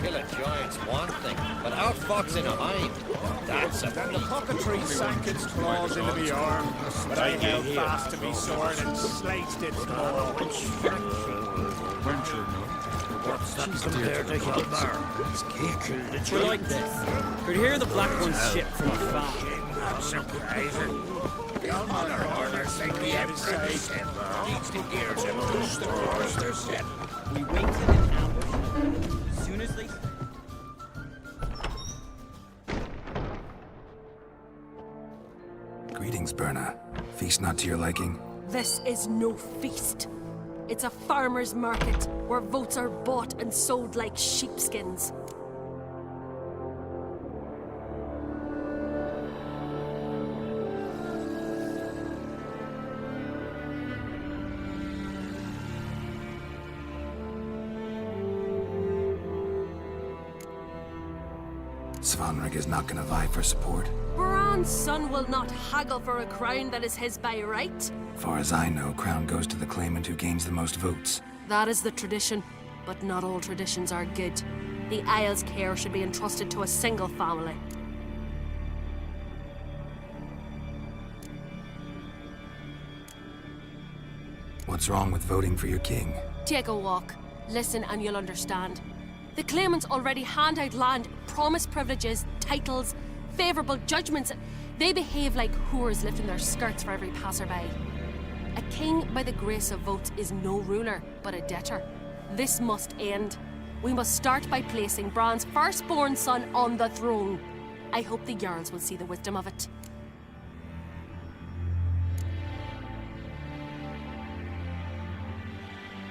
Kill a giant's one thing, but outfoxing a hind, that's a Then the cockatoo sank its claws into the arm, but I held fast to me sword and sliced its maw. She's compared to Hjalmar. We're like this. Could hear the Black One's ship from afar. Not surprising. Hjalmar orders say the Emperor needs to hear them push the doors they're set. We waited in ambush. As soon as they... Greetings, Berna. Feast not to your liking? This is no feast. It's a farmer's market where votes are bought and sold like sheepskins. Svanrig is not gonna vie for support. Bran's son will not haggle for a crown that is his by right. Far as I know, crown goes to the claimant who gains the most votes. That is the tradition, but not all traditions are good. The Isle's care should be entrusted to a single family. What's wrong with voting for your king? Take a walk. Listen and you'll understand. The claimants already hand out land, promise privileges, titles, favourable judgments. They behave like whores lifting their skirts for every passerby. A king by the grace of votes is no ruler, but a debtor. This must end. We must start by placing Bran's firstborn son on the throne. I hope the Jarls will see the wisdom of it.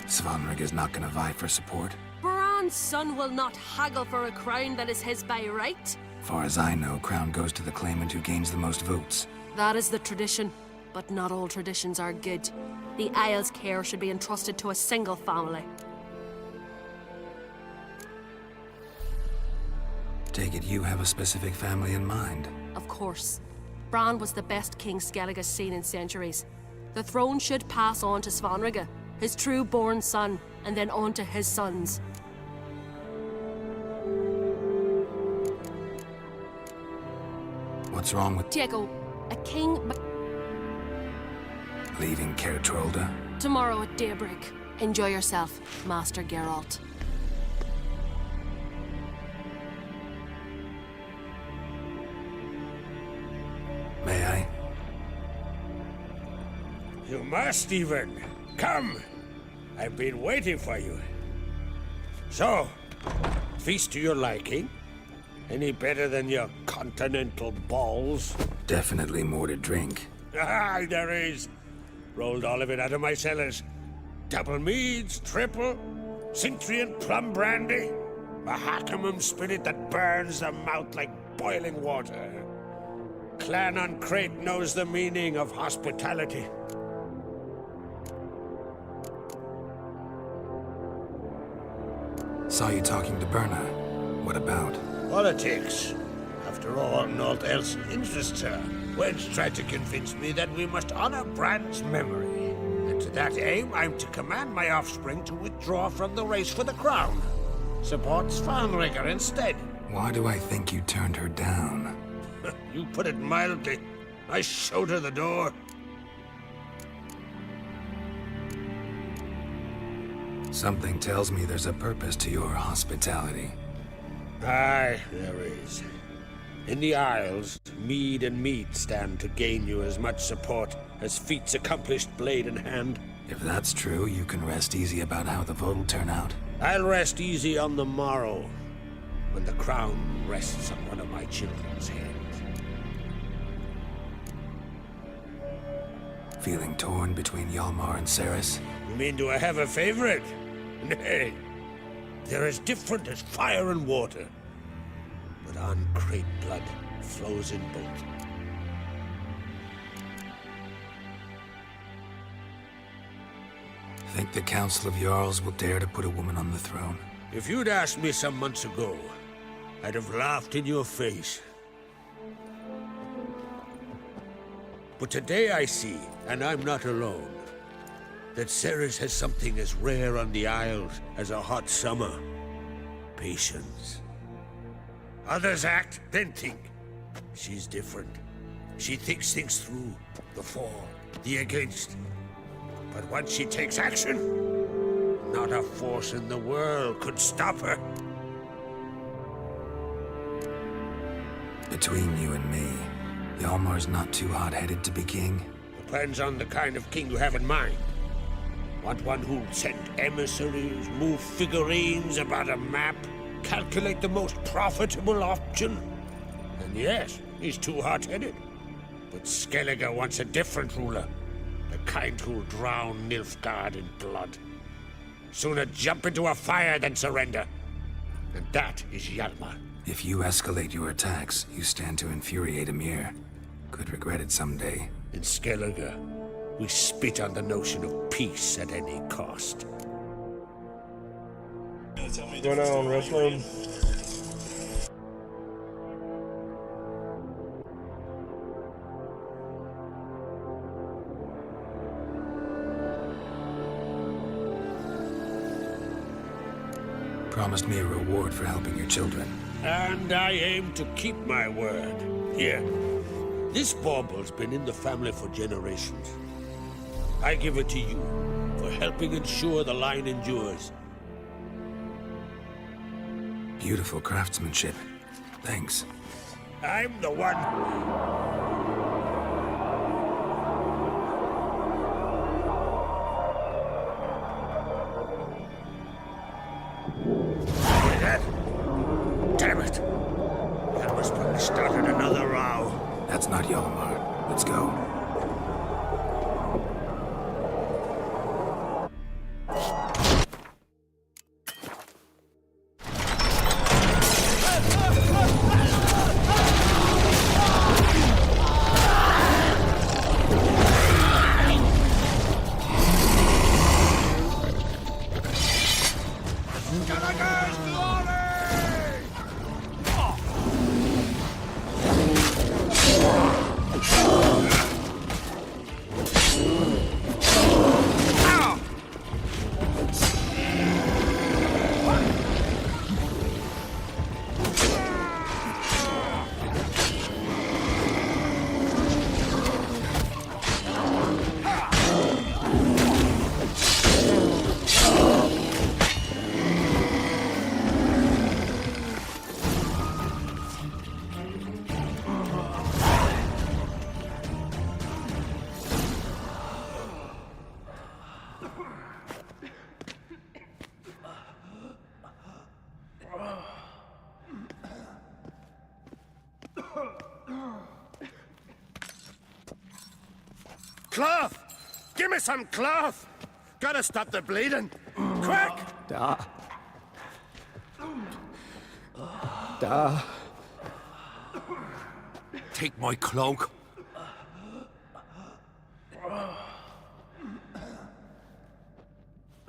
Svanrig is not gonna vie for support. Bran's son will not haggle for a crown that is his by right. Far as I know, crown goes to the claimant who gains the most votes. That is the tradition, but not all traditions are good. The Isle's care should be entrusted to a single family. Take it you have a specific family in mind. Of course. Bran was the best king Skellige's seen in centuries. The throne should pass on to Svanrige, his true-born son, and then on to his sons. What's wrong with Diego, a king... leaving Caer Trolda? Tomorrow at daybreak. Enjoy yourself, Master Geralt. May I? You must, even. Come. I've been waiting for you. So, feast to your liking? Any better than your continental balls? Definitely more to drink. Ah, there is. Rolled all of it out of my cellars. Double meads, triple, Cintrian plum brandy, a Hackamum spirit that burns the mouth like boiling water. Clan on Crate knows the meaning of hospitality. Saw you talking to Berna. What about? Politics. After all, naught else interests her. Wench tried to convince me that we must honor Bran's memory. And to that aim, I'm to command my offspring to withdraw from the race for the crown. Support Svanrige instead. Why do I think you turned her down? You put it mildly. I showed her the door. Something tells me there's a purpose to your hospitality. Aye, there is. In the Isles, mead and meat stand to gain you as much support as feats accomplished blade in hand. If that's true, you can rest easy about how the vote will turn out. I'll rest easy on the morrow, when the crown rests on one of my children's heads. Feeling torn between Hjalmar and Cerys? You mean, do I have a favorite? Nay. They're as different as fire and water. But on Crate blood flows in both. Think the Council of Jarls will dare to put a woman on the throne? If you'd asked me some months ago, I'd have laughed in your face. But today I see, and I'm not alone, that Ceres has something as rare on the Isles as a hot summer. Patience. Others act, then think. She's different. She thinks things through. The for, the against. But once she takes action, not a force in the world could stop her. Between you and me, Hjalmar's not too hot-headed to be king. Depends on the kind of king you have in mind. Want one who'll send emissaries, move figurines about a map, calculate the most profitable option? And yes, he's too hot-headed. But Skellige wants a different ruler. The kind who'll drown Nilfgaard in blood. Sooner jump into a fire than surrender. And that is Hjalmar. If you escalate your attacks, you stand to infuriate Emir. Could regret it someday. In Skellige, we spit on the notion of peace at any cost. What's going on, wrestling? Promised me a reward for helping your children. And I aim to keep my word. Here. This bauble's been in the family for generations. I give it to you for helping ensure the line endures. Beautiful craftsmanship. Thanks. I'm the one. Hear that? Damn it! That must probably started another row. That's not Hjalmar. Let's go. Cloth! Give me some cloth! Gotta stop the bleeding! Quick! Da. Da. Take my cloak.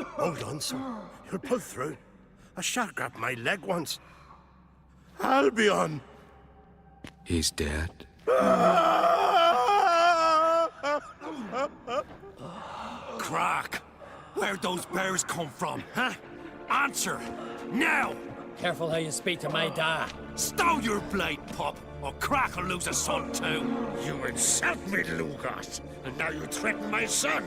Hold on, son. You'll pull through. A shark grabbed my leg once. Albion! He's dead. Crack! Where'd those bears come from, huh? Answer! Now! Careful how you speak to my dad. Stow your blade, pup, or Crack will lose a son too. You insult me, Lugas, and now you threaten my son.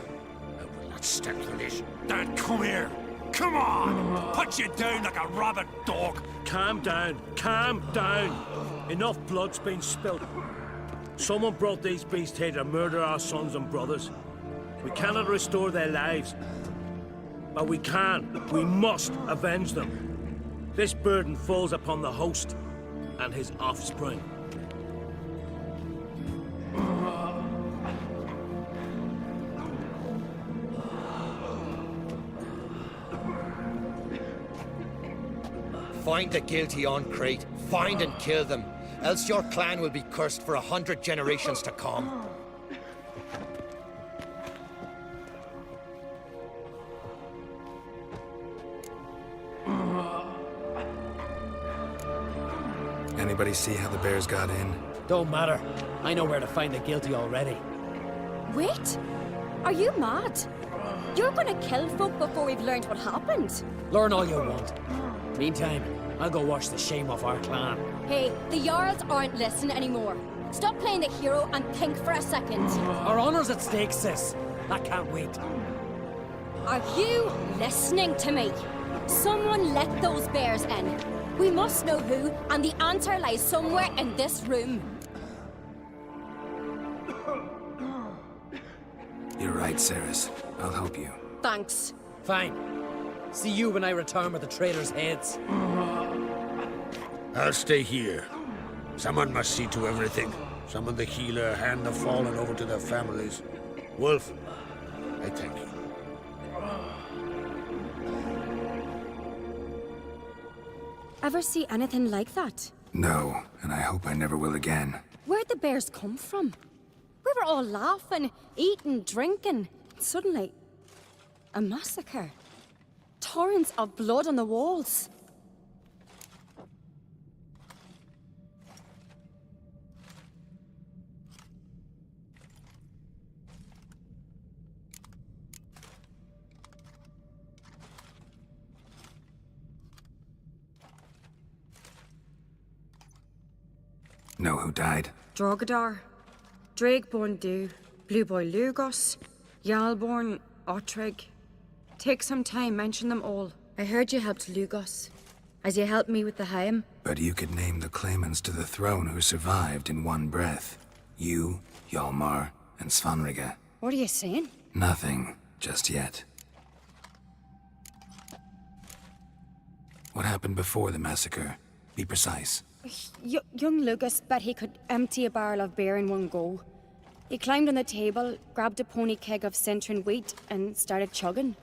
I will not stand for this. Dad, come here. Come on! Put you down like a rabid dog. Calm down. Calm down. Enough blood's been spilt. Someone brought these beasts here to murder our sons and brothers. We cannot restore their lives. But we can. We must avenge them. This burden falls upon the host and his offspring. Find the guilty on Crete. Find and kill them. Else your clan will be cursed for 100 generations to come. anybody see how the bears got in? Don't matter. I know where to find the guilty already. Wait! Are you mad? You're gonna kill folk before we've learned what happened. Learn all you want. Meantime, I'll go wash the shame off our clan. Hey, the Jarls aren't listening anymore. Stop playing the hero and think for a second. Our honor's at stake, sis. I can't wait. Are you listening to me? Someone let those bears in. We must know who, and the answer lies somewhere in this room. You're right, Cerys. I'll help you. Thanks. Fine. See you when I return with the traitors' heads. I'll stay here. Someone must see to everything. Summon the healer, hand the fallen over to their families. Wolf, I thank you. Ever see anything like that? No, and I hope I never will again. Where'd the bears come from? We were all laughing, eating, drinking. Suddenly, a massacre. Torrents of blood on the walls. Know who died? Drogadar, Drakeborn Du, Blue Boy Lugos, Yalborn, Ottrig. Take some time, mention them all. I heard you helped Lugos, as you helped me with the Haim. But you could name the claimants to the throne who survived in one breath. You, Hjalmar, and Svanrige. What are you saying? Nothing, just yet. What happened before the massacre? Be precise. Young Lugos bet he could empty a barrel of beer in one go. He climbed on the table, grabbed a pony keg of Centron wheat, and started chugging.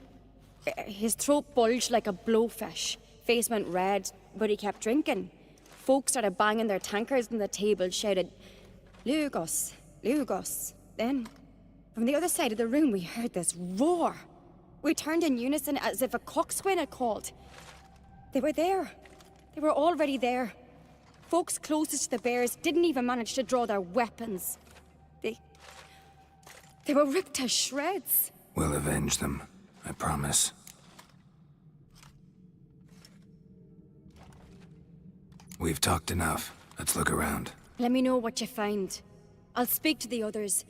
His throat bulged like a blowfish, face went red, but he kept drinking. Folk started banging their tankards on the table, shouted, "Lugos, Lugos." Then, from the other side of the room, we heard this roar. We turned in unison as if a coxswain had called. They were there. They were already there. Folks closest to the bears didn't even manage to draw their weapons. They were ripped to shreds. We'll avenge them, I promise. We've talked enough. Let's look around. Let me know what you find. I'll speak to the others.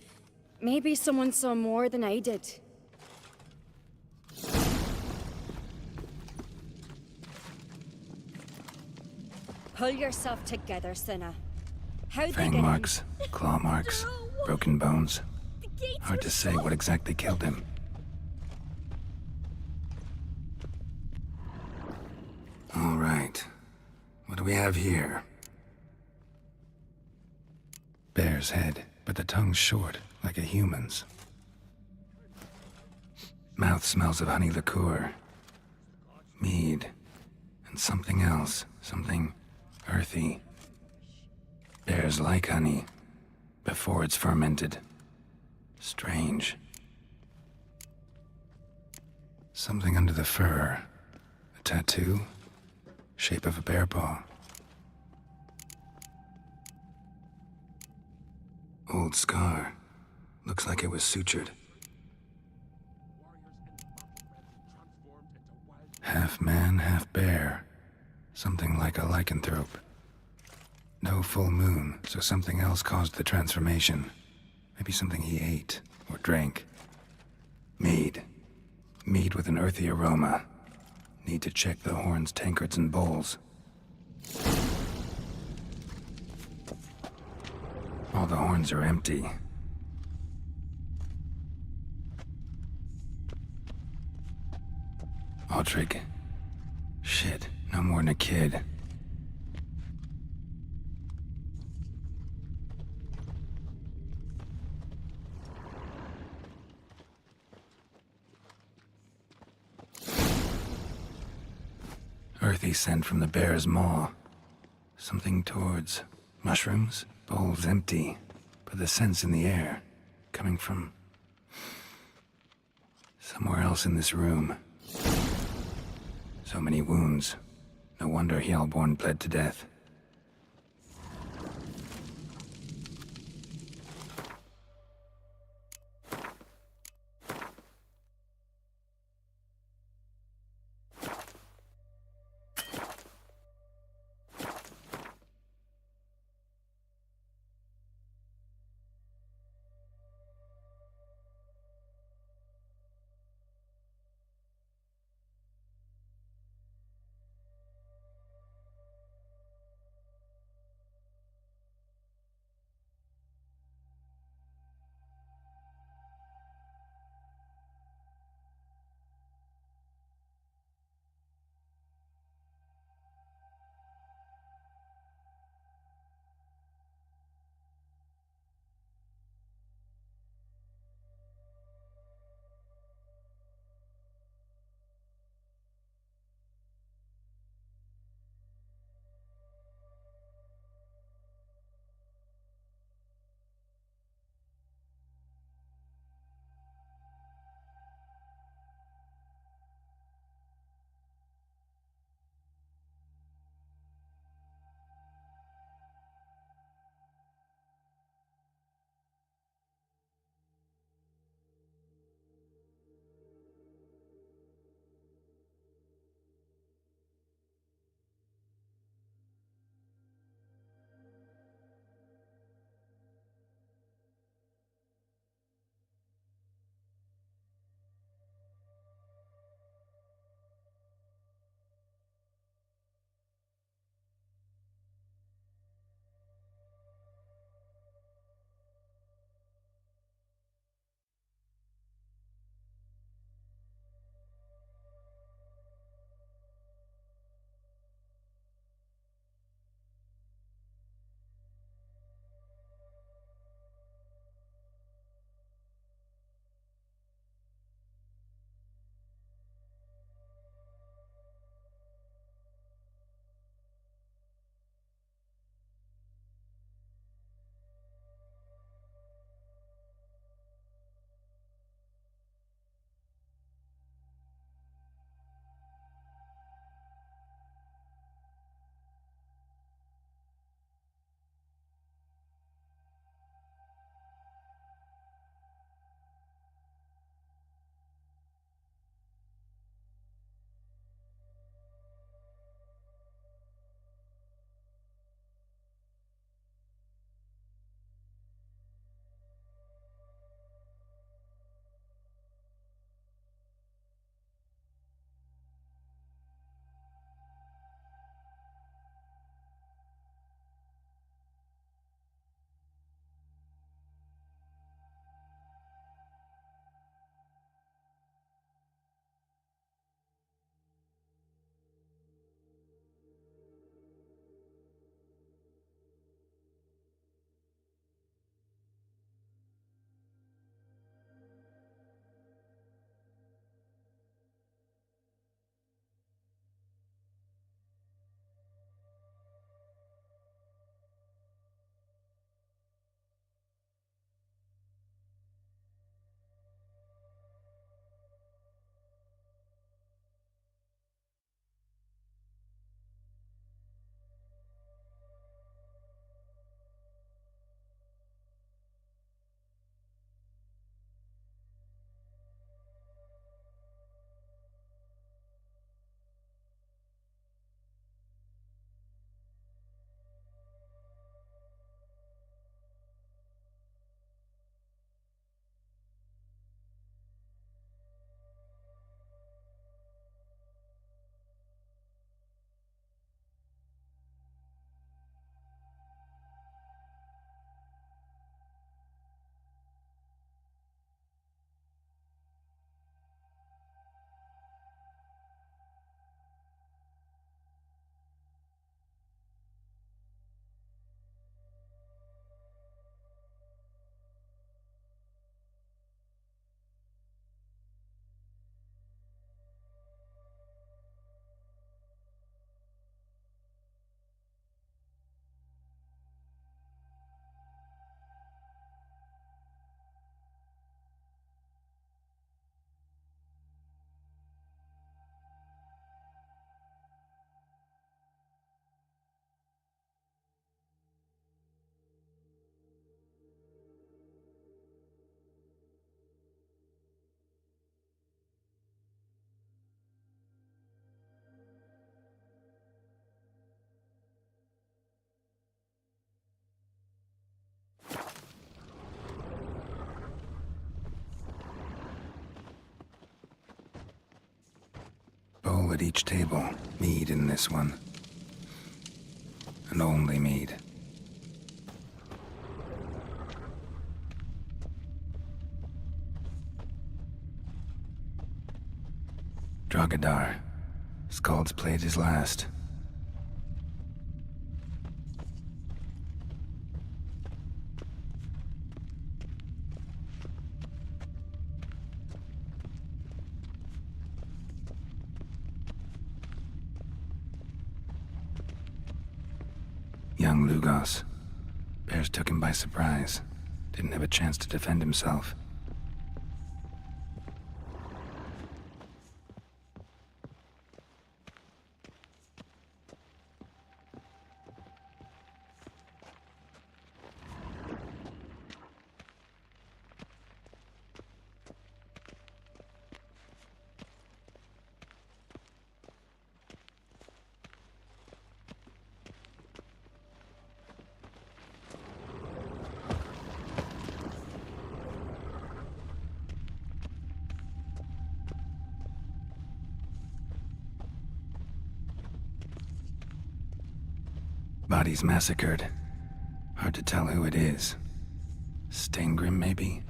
Maybe someone saw more than I did. Pull yourself together, Cinna. How'd they Fang get in? marks, claw marks, broken bones. Hard to say what exactly killed him. All right. What do we have here? Bear's head, but the tongue's short, like a human's. Mouth smells of honey liqueur. Mead. And something else. Something earthy. Bears like honey. Before it's fermented. Strange. Something under the fur. A tattoo? Shape of a bear paw. Old scar. Looks like it was sutured. Half man, half bear. Something like a lycanthrope. No full moon, so something else caused the transformation. Maybe something he ate or drank. Mead. Mead with an earthy aroma. Need to check the horns, tankards, and bowls. All the horns are empty. Ottrig. Shit, no more than a kid. Earthy scent from the bear's maw. Something towards mushrooms? Bowls empty, but the scent's in the air. Coming from somewhere else in this room. So many wounds. No wonder Hjalborn bled to death. at each table. Mead in this one. And only mead. Drogadar. Skald's played his last. Young Lugos. Bears took him by surprise. Didn't have a chance to defend himself. Bodies massacred. Hard to tell who it is. Steingrim, maybe?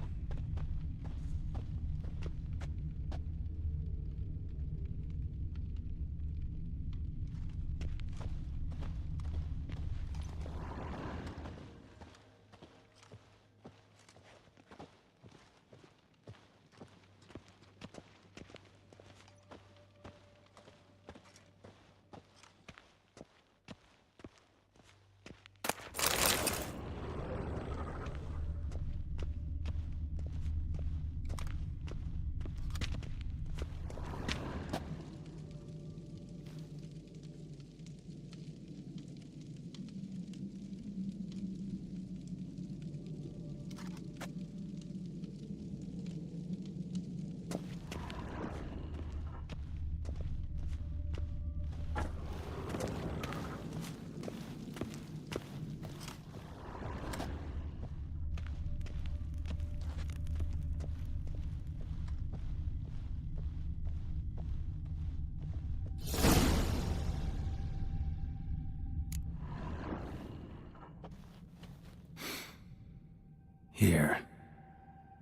Here.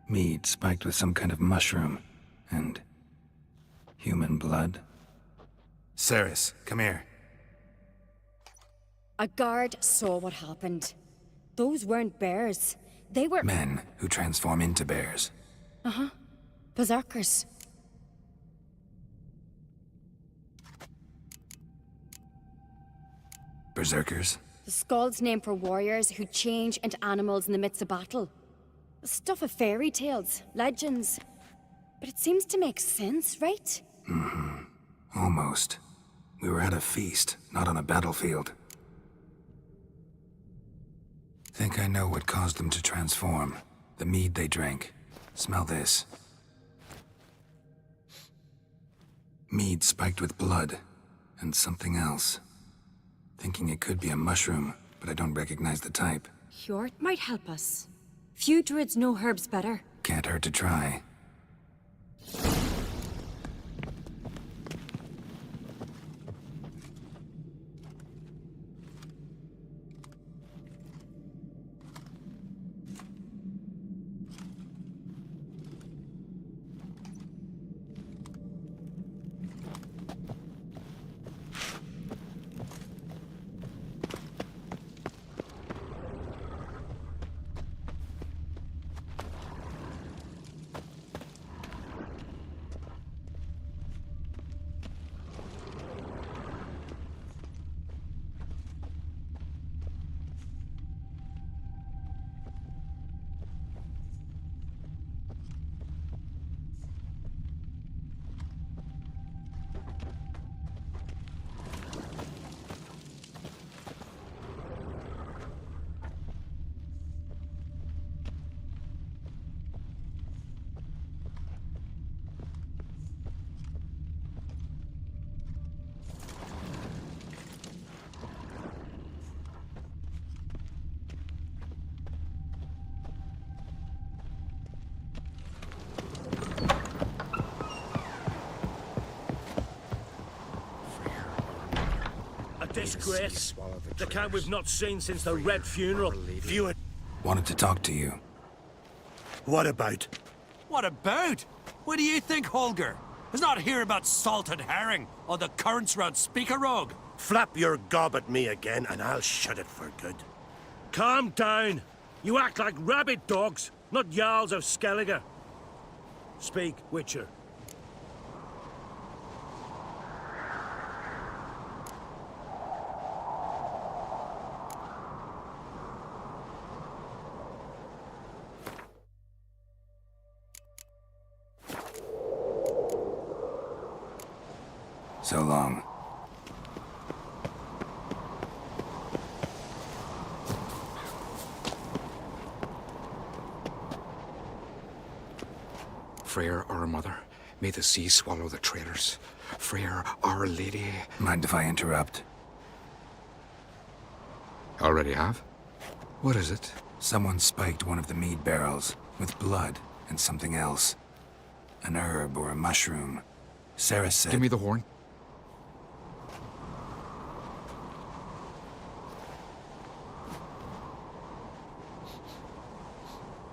Mead spiked with some kind of mushroom. And human blood. Ceres, come here. A guard saw what happened. Those weren't bears. They were... Men who transform into bears. Uh-huh. Berserkers. Berserkers? The Skald's name for warriors who change into animals in the midst of battle. The stuff of fairy tales, legends. But it seems to make sense, right? Mm-hmm. Almost. We were at a feast, not on a battlefield. Think I know what caused them to transform. The mead they drank. Smell this. Mead spiked with blood. And something else. Thinking it could be a mushroom, but I don't recognize the type. Hjort might help us. Few druids know herbs better. Can't hurt to try. Disgrace. The kind we've not seen since the Red Funeral. View it. Wanted to talk to you. What about? What about? What do you think, Holger? Is not here about salted herring or the currents round Speakerog. Flap your gob at me again, and I'll shut it for good. Calm down. You act like rabid dogs, not Jarls of Skellige. Speak, Witcher. So long. Freyr, our mother, may the sea swallow the traitors. Freyr, our lady. Mind if I interrupt? Already have? What is it? Someone spiked one of the mead barrels with blood and something else. An herb or a mushroom. Sarah said... Give me the horn.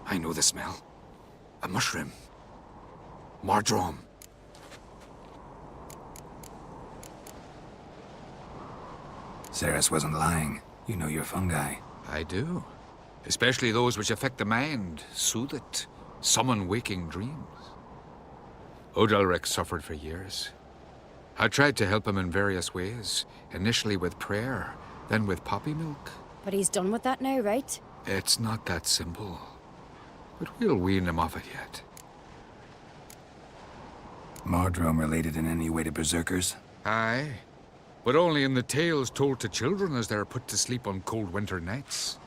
I know the smell. A mushroom. Mardrome. Ceres wasn't lying. You know your fungi. I do. Especially those which affect the mind, soothe it, summon waking dreams. Odalric suffered for years. I tried to help him in various ways, initially with prayer, then with poppy milk. But he's done with that now, right? It's not that simple. But we'll wean him off it yet. Mardrome related in any way to berserkers? Aye. But only in the tales told to children as they're put to sleep on cold winter nights.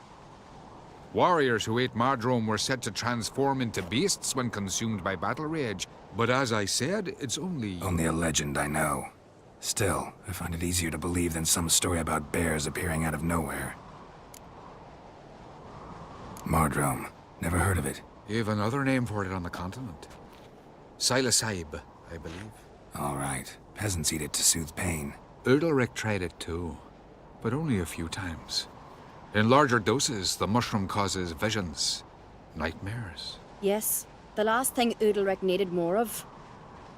Warriors who ate Mardrome were said to transform into beasts when consumed by battle rage. But as I said, it's only... Only a legend, I know. Still, I find it easier to believe than some story about bears appearing out of nowhere. Mardrome. Never heard of it. You have another name for it on the continent. Silasaib, I believe. All right. Peasants eat it to soothe pain. Udalric tried it too, but only a few times. In larger doses, the mushroom causes visions, nightmares. Yes, the last thing Udalric needed more of.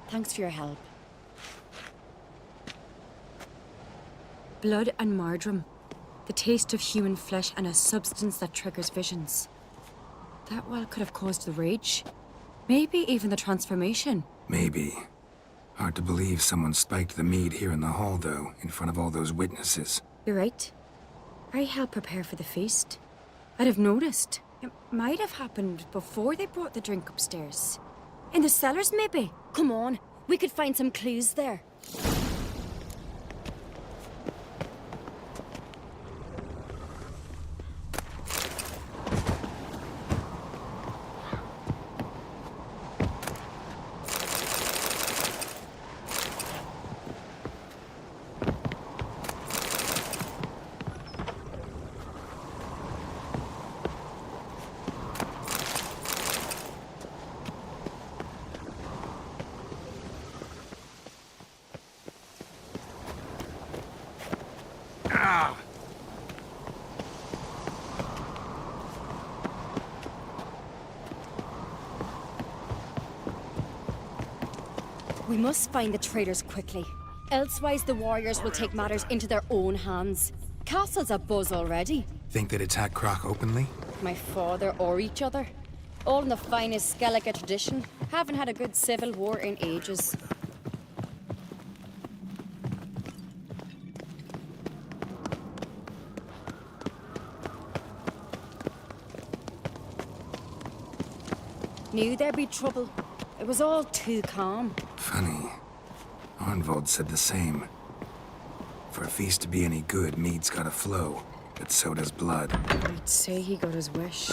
Thanks for your help. Blood and Mardrome. The taste of human flesh and a substance that triggers visions. That well could have caused the rage. Maybe even the transformation. Maybe. Hard to believe someone spiked the mead here in the hall, though, in front of all those witnesses. You're right. I helped prepare for the feast. I'd have noticed. It might have happened before they brought the drink upstairs. In the cellars, maybe? Come on, we could find some clues there. We must find the traitors quickly. Elsewise, the warriors will take matters into their own hands. Castle's abuzz already. Think they'd attack Croc openly? My father or each other. All in the finest Skellige tradition. Haven't had a good civil war in ages. Knew there'd be trouble. It was all too calm. Funny. Arnvold said the same. For a feast to be any good, mead's gotta flow, but so does blood. I'd say he got his wish.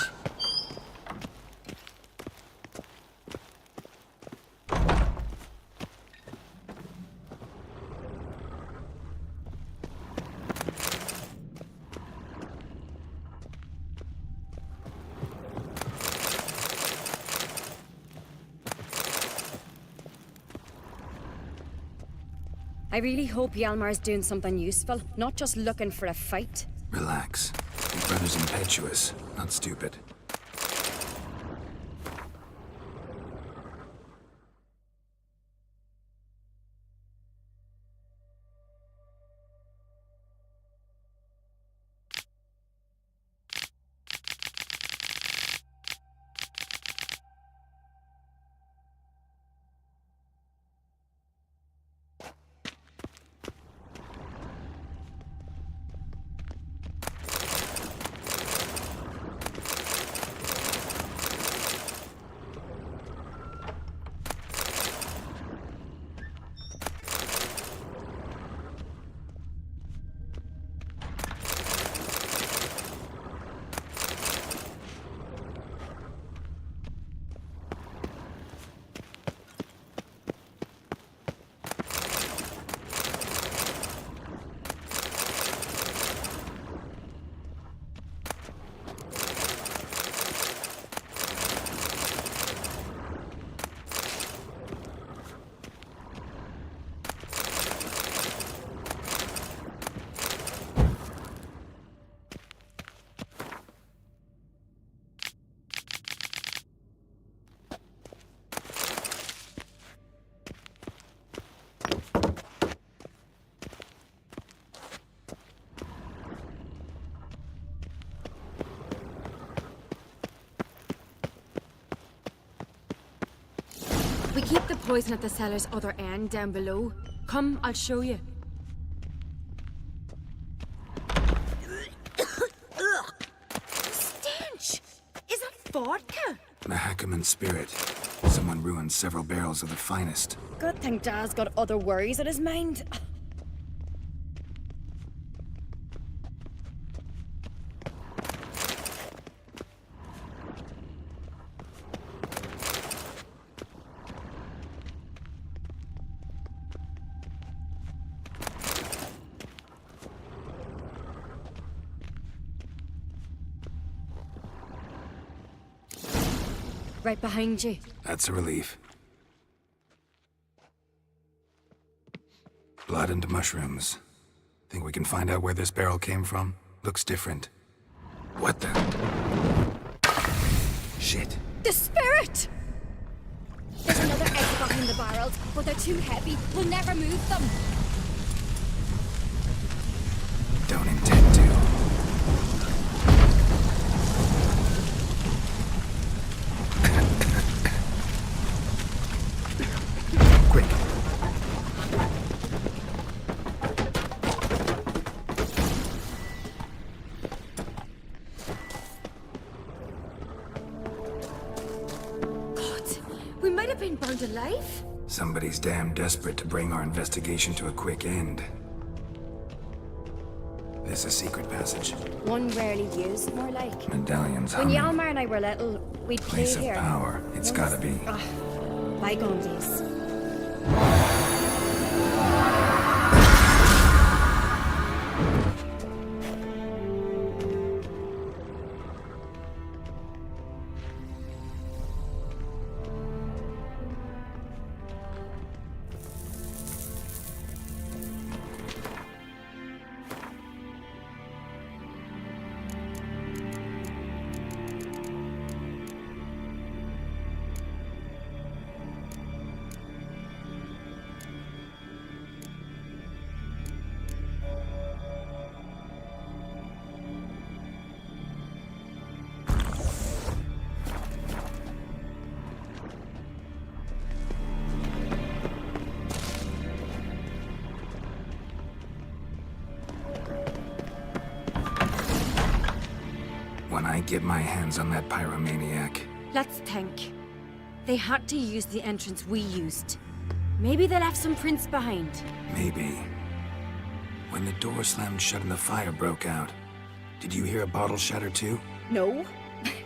I really hope Hjalmar's doing something useful, not just looking for a fight. Relax. Your brother's impetuous, not stupid. We keep the poison at the cellar's other end, down below. Come, I'll show you. Stench! Is that vodka? Mahakaman spirit. Someone ruined several barrels of the finest. Good thing Dad's got other worries on his mind. Right behind you. That's a relief. Blood and mushrooms. Think we can find out where this barrel came from? Looks different. What the? Shit. The spirit! There's another egg behind the barrels, but they're too heavy. We'll never move them. Don't intend to. Quick. God, we might have been burned alive. Somebody's damn desperate to bring our investigation to a quick end. This a secret passage. One rarely used, more like. Medallions When humming. Hjalmar and I were little, we'd play Place of here. power. It's gotta be. Bygone days. When I get my hands on that pyromaniac, Let's think. They had to use the entrance we used. Maybe they left some prints behind. maybe. When the door slammed shut and the fire broke out, did you hear a bottle shatter too? No,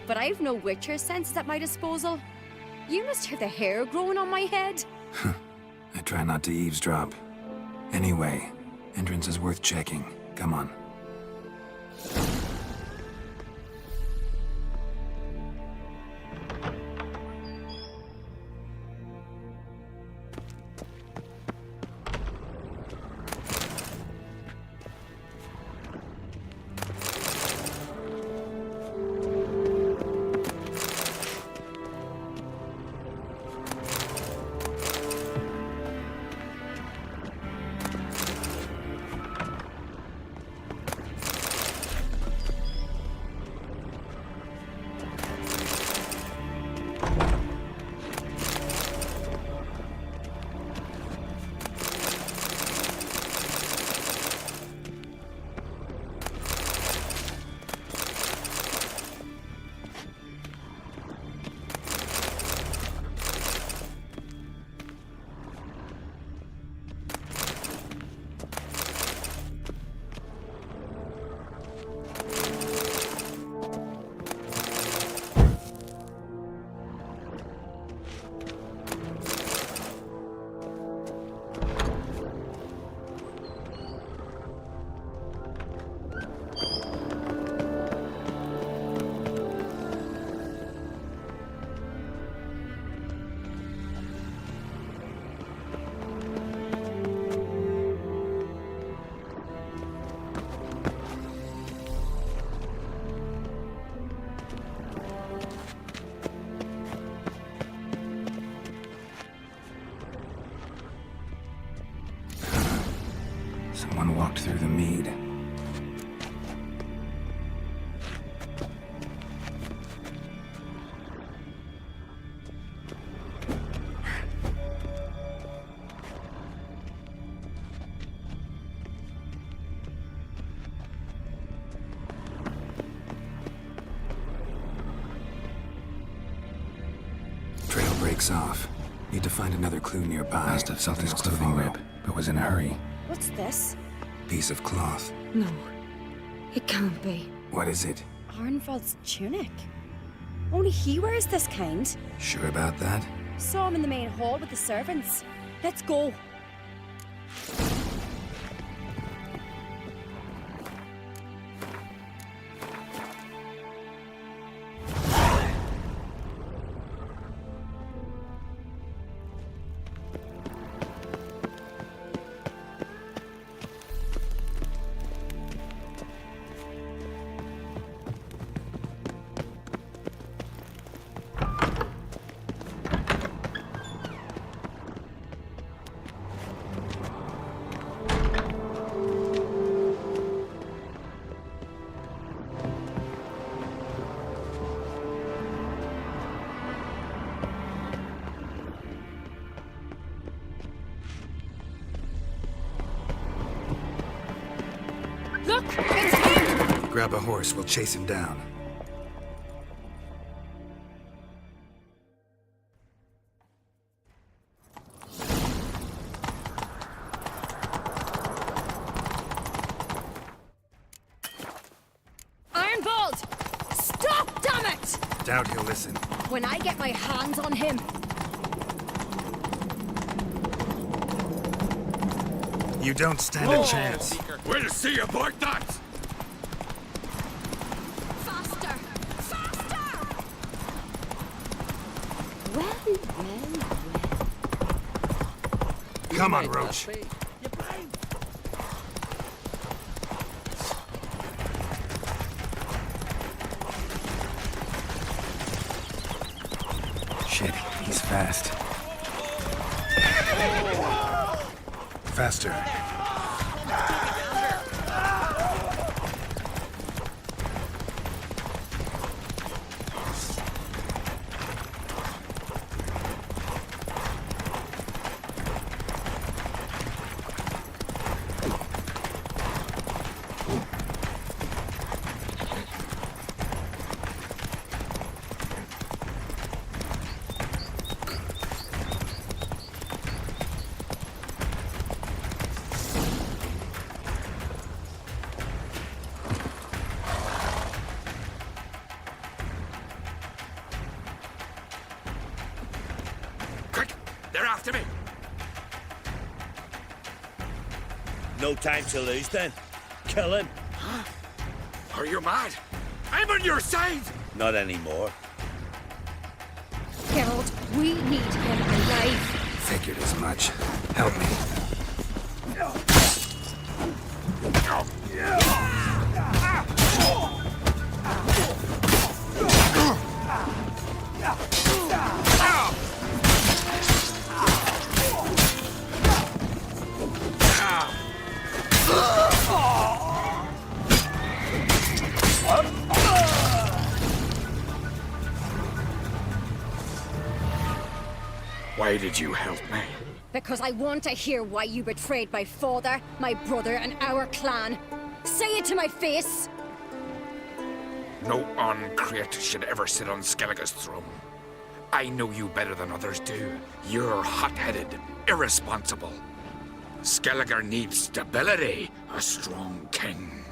but I've no Witcher senses at my disposal. You must hear the hair growing on my head. I try not to eavesdrop. Anyway, entrance is worth checking. Come on. and one walked through the mead. Trail breaks off. Need to find another clue nearby. Must have something else to follow, but was in a hurry. What's this? Piece of cloth. No, it can't be. What is it? Arnvald's tunic. Only he wears this kind. Sure about that? Saw him in the main hall with the servants. Let's go. Look! It's him! Grab a horse, we'll chase him down. Ironbolt! Stop, damn it! Doubt he'll listen. When I get my hands on him. You don't stand a chance. We'll see about that! Faster! Faster! Well. Come on, Roach. Shit, he's fast. Faster. Quick! They're after me! No time to lose then. Kill him. Are you mad? I'm on your side! Not anymore. Geralt, we need him alive. Figured as much. Help me. Why did you help me? Because I want to hear why you betrayed my father, my brother, and our clan. Say it to my face! No Ancrate should ever sit on Skellige's throne. I know you better than others do. You're hot-headed, irresponsible. Skellige needs stability, a strong king.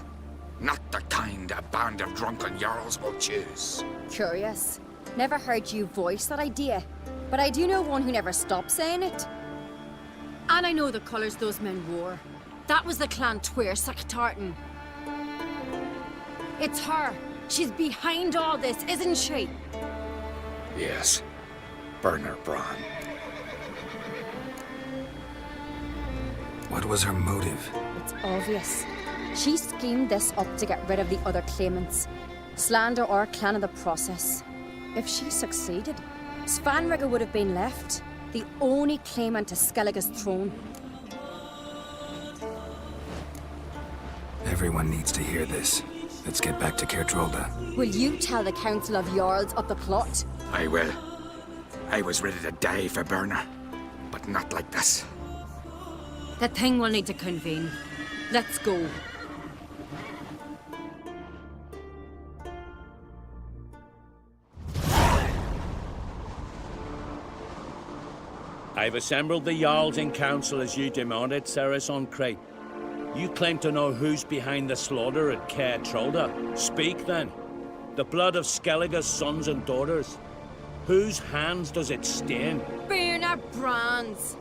Not the kind a band of drunken jarls will choose. Curious. Never heard you voice that idea. But I do know one who never stopped saying it. And I know the colours those men wore. That was the clan Twyr Tartan. It's her. She's behind all this, isn't she? Yes. Burner Bronn. What was her motive? It's obvious. She schemed this up to get rid of the other claimants. Slander our clan in the process. If she succeeded, Svanrige would have been left, the only claimant to Skellige's throne. Everyone needs to hear this. Let's get back to Caertrolda. Will you tell the Council of Jarls of the plot? I will. I was ready to die for Burner, but not like this. The thing will need to convene. Let's go. I've assembled the Jarls in council as you demanded, Cerys on Crate. You claim to know who's behind the slaughter at Caertrolda. Speak then. The blood of Skellige's sons and daughters. Whose hands does it stain? Burner Brands.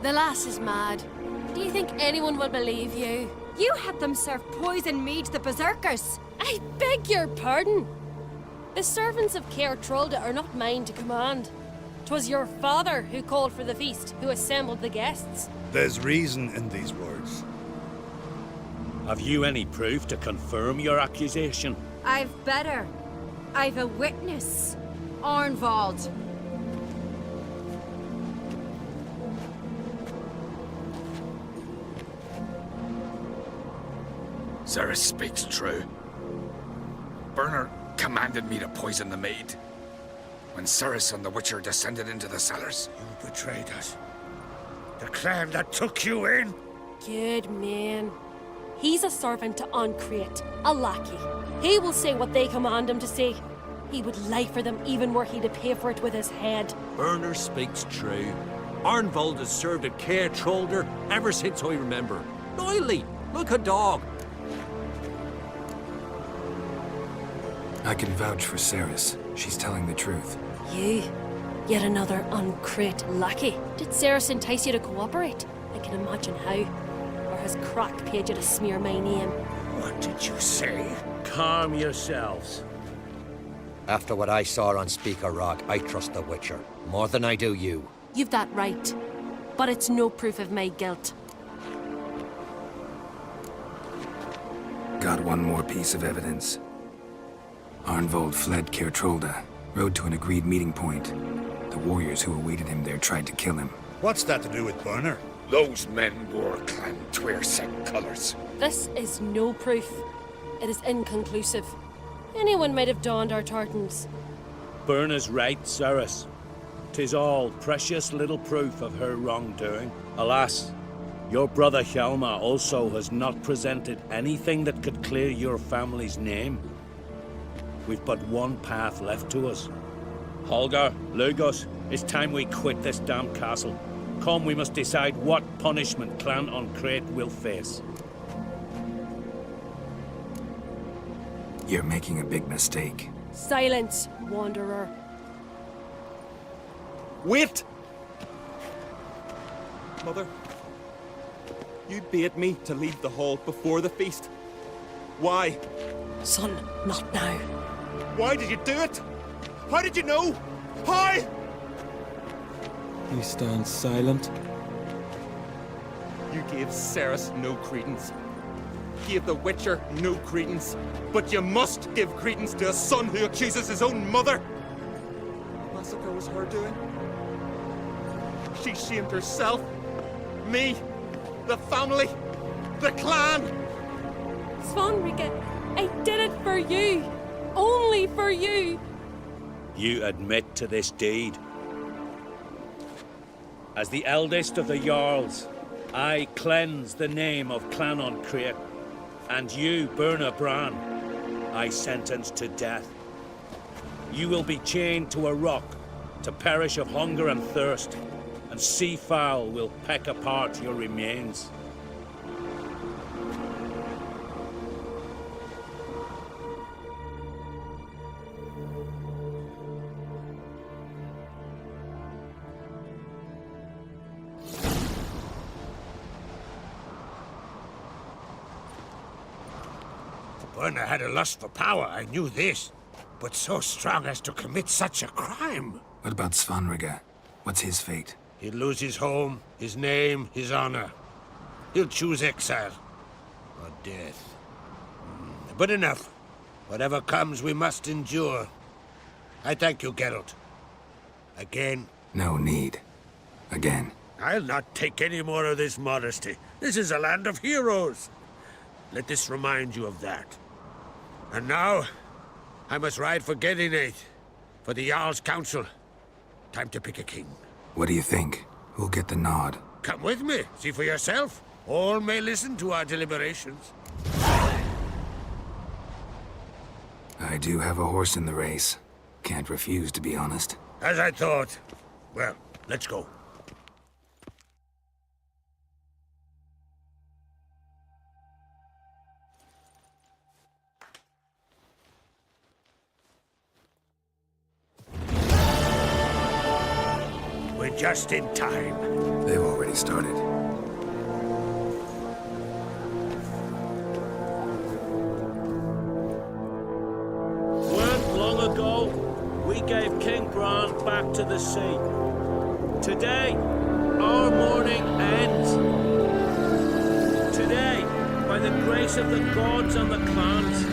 The lass is mad. Do you think anyone will believe you? You had them serve poison mead to the berserkers. I beg your pardon. The servants of Caertrolda are not mine to command. 'Twas your father who called for the feast, who assembled the guests. There's reason in these words. Have you any proof to confirm your accusation? I've better. I've a witness. Arnvald. Cerys speaks true. Burner commanded me to poison the maid. When Cerys and the Witcher descended into the cellars. You betrayed us. The clan that took you in. Good man. He's a servant to Ancrate, a lackey. He will say what they command him to say. He would lie for them even were he to pay for it with his head. Burner speaks true. Arnvald has served at Caertrolda ever since I remember. Loyally, like a dog. I can vouch for Cerys. She's telling the truth. You? Yet another Ancrate lackey. Did Cerys entice you to cooperate? I can imagine how. Or has Crack paid you to smear my name? What did you say? Calm yourselves. After what I saw on Speaker Rock, I trust the Witcher. More than I do you. You've that right. But it's no proof of my guilt. Got one more piece of evidence. Arnvald fled Caertrolda, rode to an agreed meeting point. The warriors who awaited him there tried to kill him. What's that to do with Burner? Those men wore clan Twyrsek colours. This is no proof. It is inconclusive. Anyone might have donned our tartans. Burner's right, Cerys. 'Tis all precious little proof of her wrongdoing. Alas, your brother Hjalmar also has not presented anything that could clear your family's name. We've but one path left to us. Holger, Lugos, it's time we quit this damn castle. Come, we must decide what punishment Clan Ancrate will face. You're making a big mistake. Silence, wanderer. Wait! Mother, you bade me to leave the hall before the feast. Why? Son, not now. Why did you do it? How did you know? How? You stand silent. You gave Cerys no credence. Gave the Witcher no credence. But you must give credence to a son who accuses his own mother. The massacre was her doing. She shamed herself, me, the family, the clan. Svanrige, I did it for you. Only for you. You admit to this deed. As the eldest of the Jarls, I cleanse the name of Clan Ancrate, and you, Burner Bran, I sentence to death. You will be chained to a rock to perish of hunger and thirst, and sea fowl will peck apart your remains. Burner had a lust for power, I knew this. But so strong as to commit such a crime. What about Svanrige? What's his fate? He'll lose his home, his name, his honor. He'll choose exile. Or death. But enough. Whatever comes, we must endure. I thank you, Geralt. Again. No need. Again. I'll not take any more of this modesty. This is a land of heroes. Let this remind you of that. And now, I must ride for Gedinate, for the Jarl's council. Time to pick a king. What do you think? Who'll get the nod? Come with me, see for yourself. All may listen to our deliberations. I do have a horse in the race. Can't refuse, to be honest. As I thought. Well, let's go. We're just in time. They've already started. Weren't long ago, we gave King Bran back to the sea. Today, our mourning ends. Today, by the grace of the gods and the clans,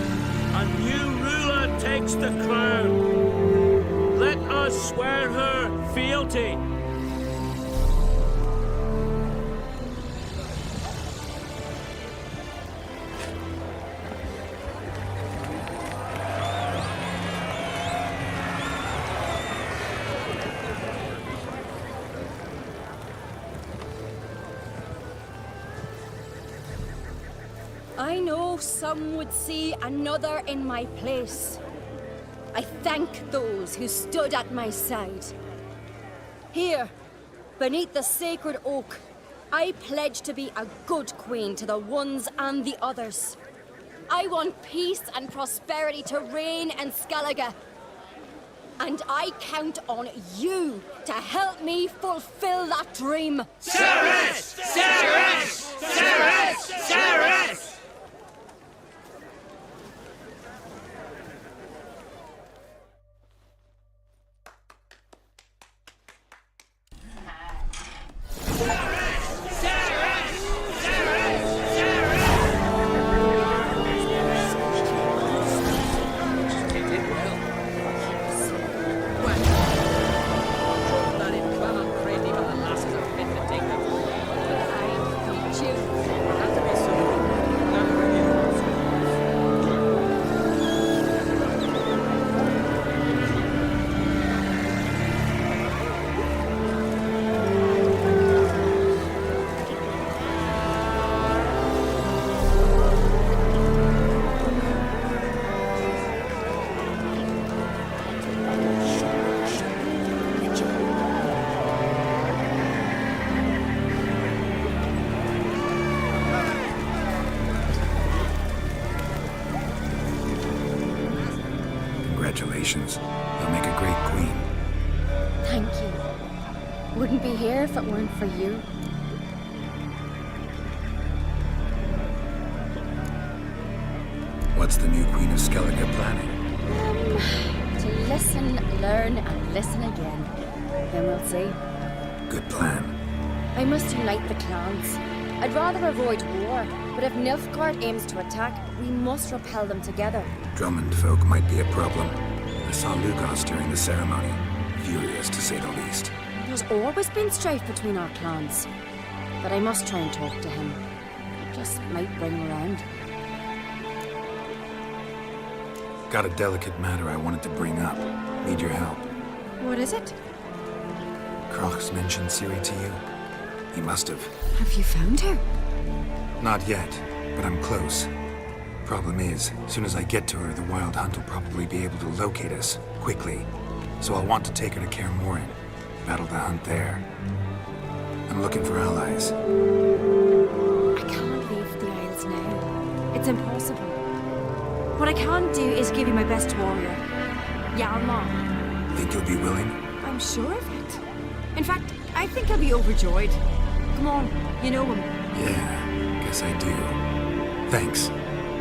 a new ruler takes the crown. Let us swear her fealty. I know some would see another in my place. I thank those who stood at my side. Here, beneath the sacred oak, I pledge to be a good queen to the ones and the others. I want peace and prosperity to reign in Skellige. And I count on you to help me fulfill that dream. Cerys! Cerys! Cerys! Cerys! Congratulations. You'll make a great queen. Thank you. Wouldn't be here if it weren't for you. What's the new Queen of Skellige planning? To listen, learn, and listen again. Then we'll see. Good plan. I must unite the clans. I'd rather avoid war, but if Nilfgaard aims to attack, we must repel them together. Drummond folk might be a problem. I saw Lugos during the ceremony. Furious, to say the least. There's always been strife between our clans. But I must try and talk to him. Just might bring him around. Got a delicate matter I wanted to bring up. Need your help. What is it? Crocs mentioned Ciri to you? He must have. Have you found her? Not yet, but I'm close. Problem is, as soon as I get to her, the Wild Hunt will probably be able to locate us, quickly. So I'll want to take her to Kaer Morhen. Battle the hunt there. I'm looking for allies. I can't leave the Isles now. It's impossible. What I can do is give you my best warrior, Hjalmar. Think you'll be willing? I'm sure of it. In fact, I think I'll be overjoyed. Come on, you know him. Yeah, guess I do. Thanks.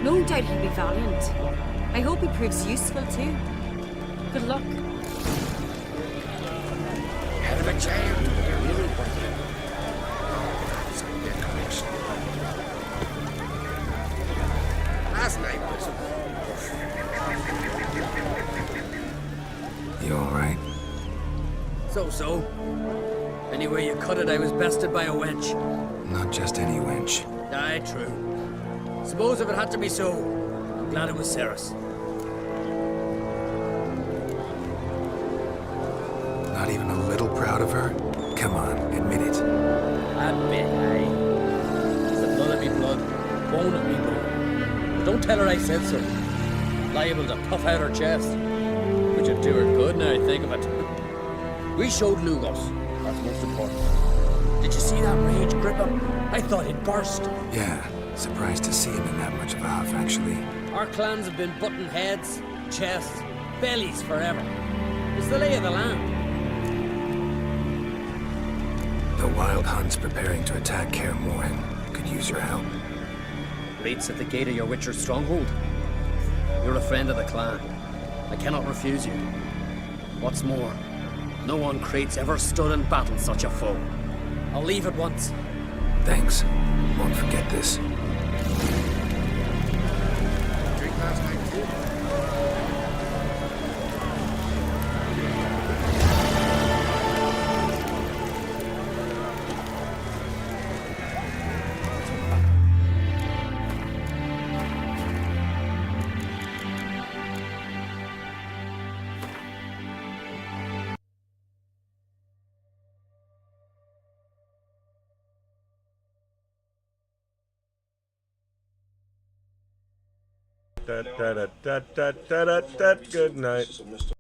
No doubt he'll be valiant. I hope he proves useful too. Good luck. Head of a giant. Last night was... You alright? So-so. Any way you cut it, I was bested by a wench. Not just any wench. Aye, true. Suppose if it had to be so, I'm glad it was Ceres. Not even a little proud of her? Come on, admit it. Admit, aye. She's the blood of me blood, bone of me bone. But don't tell her I said so. Liable to puff out her chest. Which would do her good now I think of it. We showed Lugos. That's most important. Did you see that rage grip him? I thought he'd burst. Yeah, surprised to see him in that much of a huff, actually. Our clans have been butting heads, chests, bellies forever. It's the lay of the land. The Wild Hunt's preparing to attack Kaer Morhen. Could use your help. Raid's at the gate of your Witcher's stronghold. You're a friend of the clan. I cannot refuse you. What's more, no one Crate's ever stood in battle such a foe. I'll leave at once. Thanks. Won't forget this. Drink last night too? Good night.